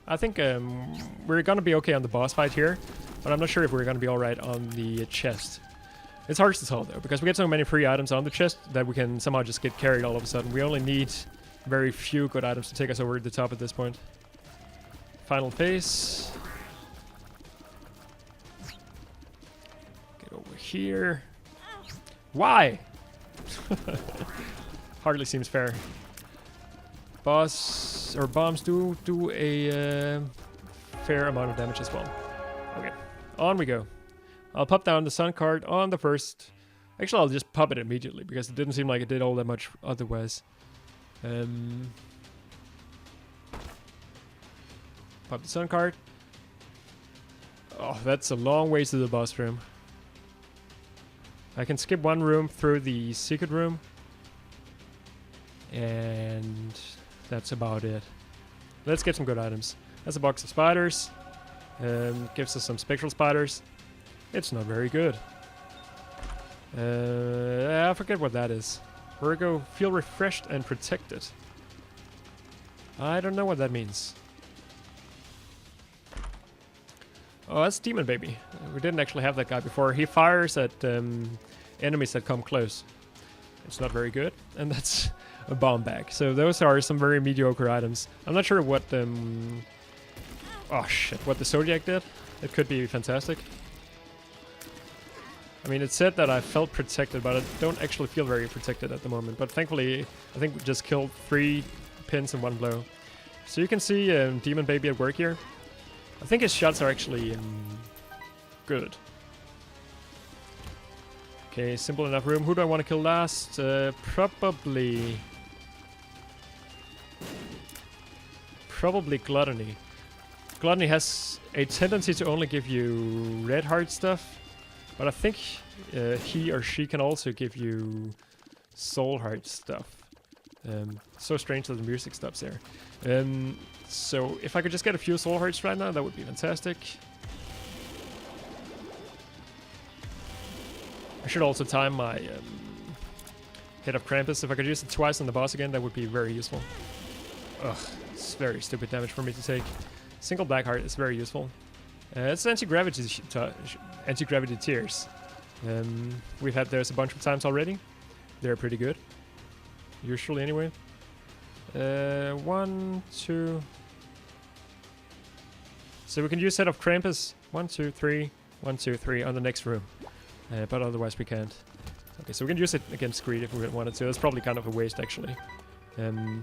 I think we're gonna be okay on the boss fight here. But I'm not sure if we're gonna be alright on the chest. It's hard to tell though, because we get so many free items on the chest that we can somehow just get carried all of a sudden. We only need very few good items to take us over the top at this point. Final phase. Get over here. Why? Hardly seems fair. Boss or bombs do a fair amount of damage as well. Okay, on we go. I'll pop down the sun card on the first. Actually, I'll just pop it immediately because it didn't seem like it did all that much otherwise. Pop the sun card. Oh, that's a long way to the boss room. I can skip one room through the secret room. And that's about it. Let's get some good items. That's a box of spiders. Gives us some spectral spiders. It's not very good. I forget what that is. Virgo, feel refreshed and protected. I don't know what that means. Oh, that's Demon Baby. We didn't actually have that guy before. He fires at enemies that come close. It's not very good. And that's a bomb bag. So those are some very mediocre items. I'm not sure what oh shit, what the Zodiac did. It could be fantastic. I mean, it said that I felt protected, but I don't actually feel very protected at the moment. But thankfully, I think we just killed 3 pins in one blow. So you can see Demon Baby at work here. I think his shots are actually good. Okay, simple enough room. Who do I want to kill last? Probably Gluttony. Gluttony has a tendency to only give you red heart stuff. But I think he or she can also give you soul heart stuff. So strange that the music stops there. So if I could just get a few soul hearts right now, that would be fantastic. I should also time my hit of Krampus. If I could use it twice on the boss again, that would be very useful. Ugh, it's very stupid damage for me to take. Single black heart is very useful. It's anti-gravity tears. We've had those a bunch of times already. They're pretty good. Usually anyway. 1, 2. So we can use set of Krampus. 1, 2, 3. 1, 2, 3 on the next room. But otherwise we can't. Okay, so we can use it against Greed if we wanted to. That's probably kind of a waste actually.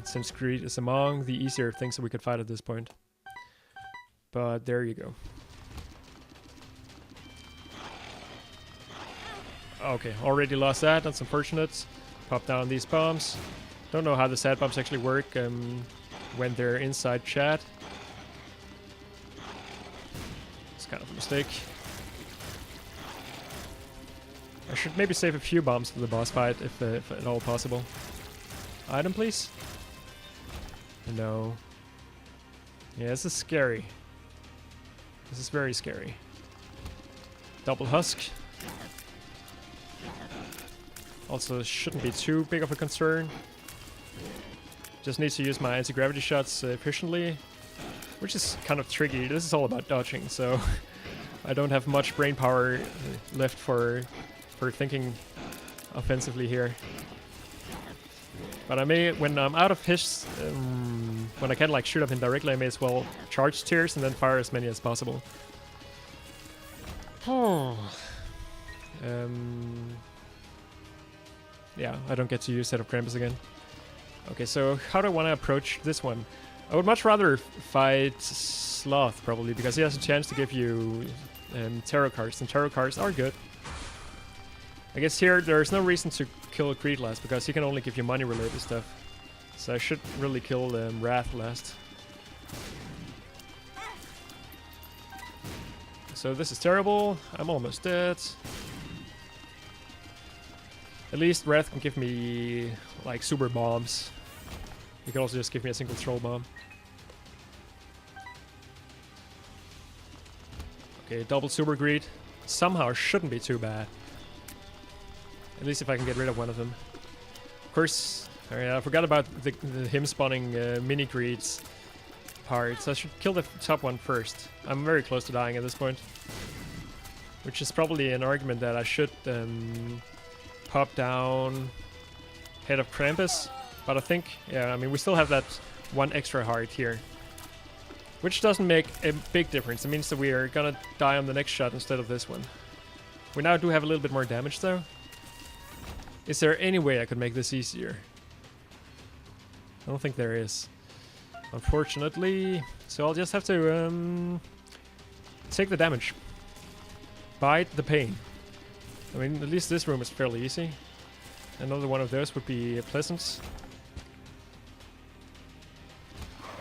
Since Greed is among the easier things that we could fight at this point. But there you go. Okay, already lost that. That's unfortunate. Pop down these bombs. Don't know how the sad bombs actually work when they're inside chat. It's kind of a mistake. I should maybe save a few bombs for the boss fight if at all possible. Item, please? No. Yeah, this is scary. This is very scary. Double husk. Also, shouldn't be too big of a concern. Just need to use my anti-gravity shots efficiently, which is kind of tricky. This is all about dodging, so I don't have much brain power left for thinking offensively here. But I may, when I'm out of his, when I can't like shoot up indirectly, I may as well charge tears and then fire as many as possible. Yeah, I don't get to use Set of Krampus again. Okay, so how do I want to approach this one? I would much rather fight Sloth, probably, because he has a chance to give you tarot cards, and tarot cards are good. I guess here there's no reason to kill Creed last, because he can only give you money-related stuff. So I should really kill Wrath last. So this is terrible. I'm almost dead. At least Wrath can give me like super bombs. He can also just give me a single troll bomb. Okay, double super greed. Somehow shouldn't be too bad. At least if I can get rid of one of them. Of course, I forgot about the him spawning mini greeds part, so I should kill the top one first. I'm very close to dying at this point. Which is probably an argument that I should pop down Head of Krampus. But I think, yeah, I mean, we still have that one extra heart here. Which doesn't make a big difference. It means that we are gonna die on the next shot instead of this one. We now do have a little bit more damage though. Is there any way I could make this easier? I don't think there is. Unfortunately. So I'll just have to take the damage. Bite the pain. I mean, at least this room is fairly easy. Another one of those would be pleasant.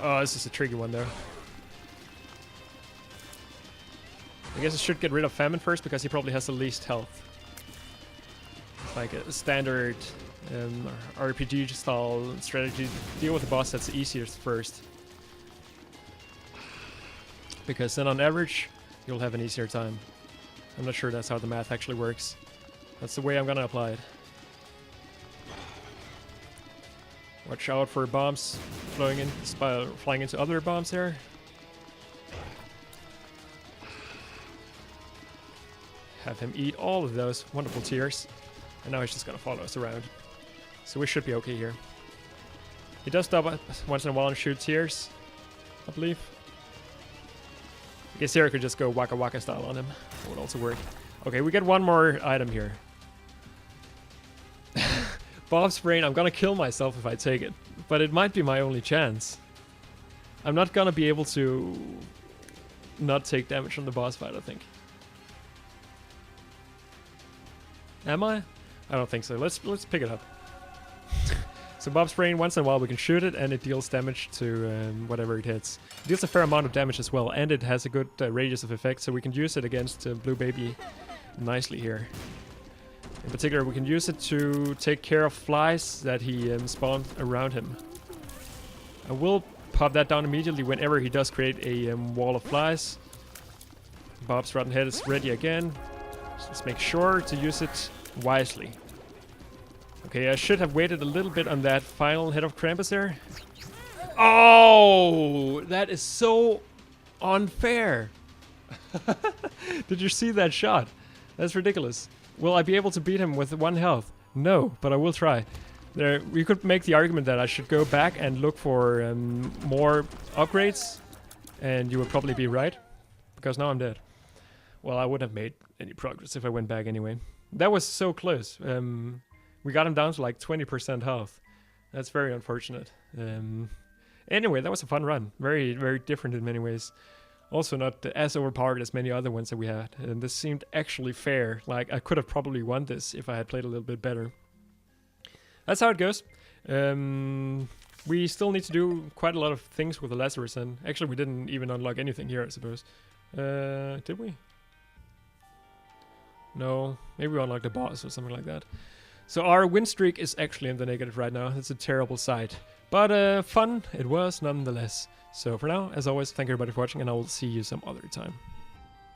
Oh, this is a tricky one though. I guess I should get rid of Famine first because he probably has the least health. It's like a standard RPG style strategy. Deal with the boss that's the easiest first. Because then on average, you'll have an easier time. I'm not sure that's how the math actually works. That's the way I'm gonna apply it. Watch out for bombs flying into other bombs here. Have him eat all of those wonderful tears. And now he's just gonna follow us around. So we should be okay here. He does stop once in a while and shoot tears, I believe. I guess here I could just go Waka Waka style on him. That would also work. Okay, we get one more item here. Bob's Brain, I'm gonna kill myself if I take it. But it might be my only chance. I'm not gonna be able to not take damage from the boss fight, I think. Am I? I don't think so. Let's pick it up. So Bob's Brain, once in a while we can shoot it and it deals damage to whatever it hits. It deals a fair amount of damage as well, and it has a good radius of effect, so we can use it against Blue Baby nicely here. In particular, we can use it to take care of flies that he spawned around him. I will pop that down immediately whenever he does create a wall of flies. Bob's Rotten Head is ready again. So let's make sure to use it wisely. Okay, I should have waited a little bit on that final Head of Krampus there. Oh, that is so unfair. Did you see that shot? That's ridiculous. Will I be able to beat him with 1 health? No, but I will try. There, we could make the argument that I should go back and look for more upgrades, and you would probably be right, because now I'm dead. Well, I wouldn't have made any progress if I went back anyway. That was so close. We got him down to like 20% health. That's very unfortunate. Anyway, that was a fun run. Very, very different in many ways. Also not as overpowered as many other ones that we had. And this seemed actually fair. Like, I could have probably won this if I had played a little bit better. That's how it goes. We still need to do quite a lot of things with the Lazarus, and actually we didn't even unlock anything here, I suppose. Did we? No, maybe we unlocked a boss or something like that. So our win streak is actually in the negative right now. It's a terrible sight. But fun it was nonetheless. So for now, as always, thank you everybody for watching, and I will see you some other time.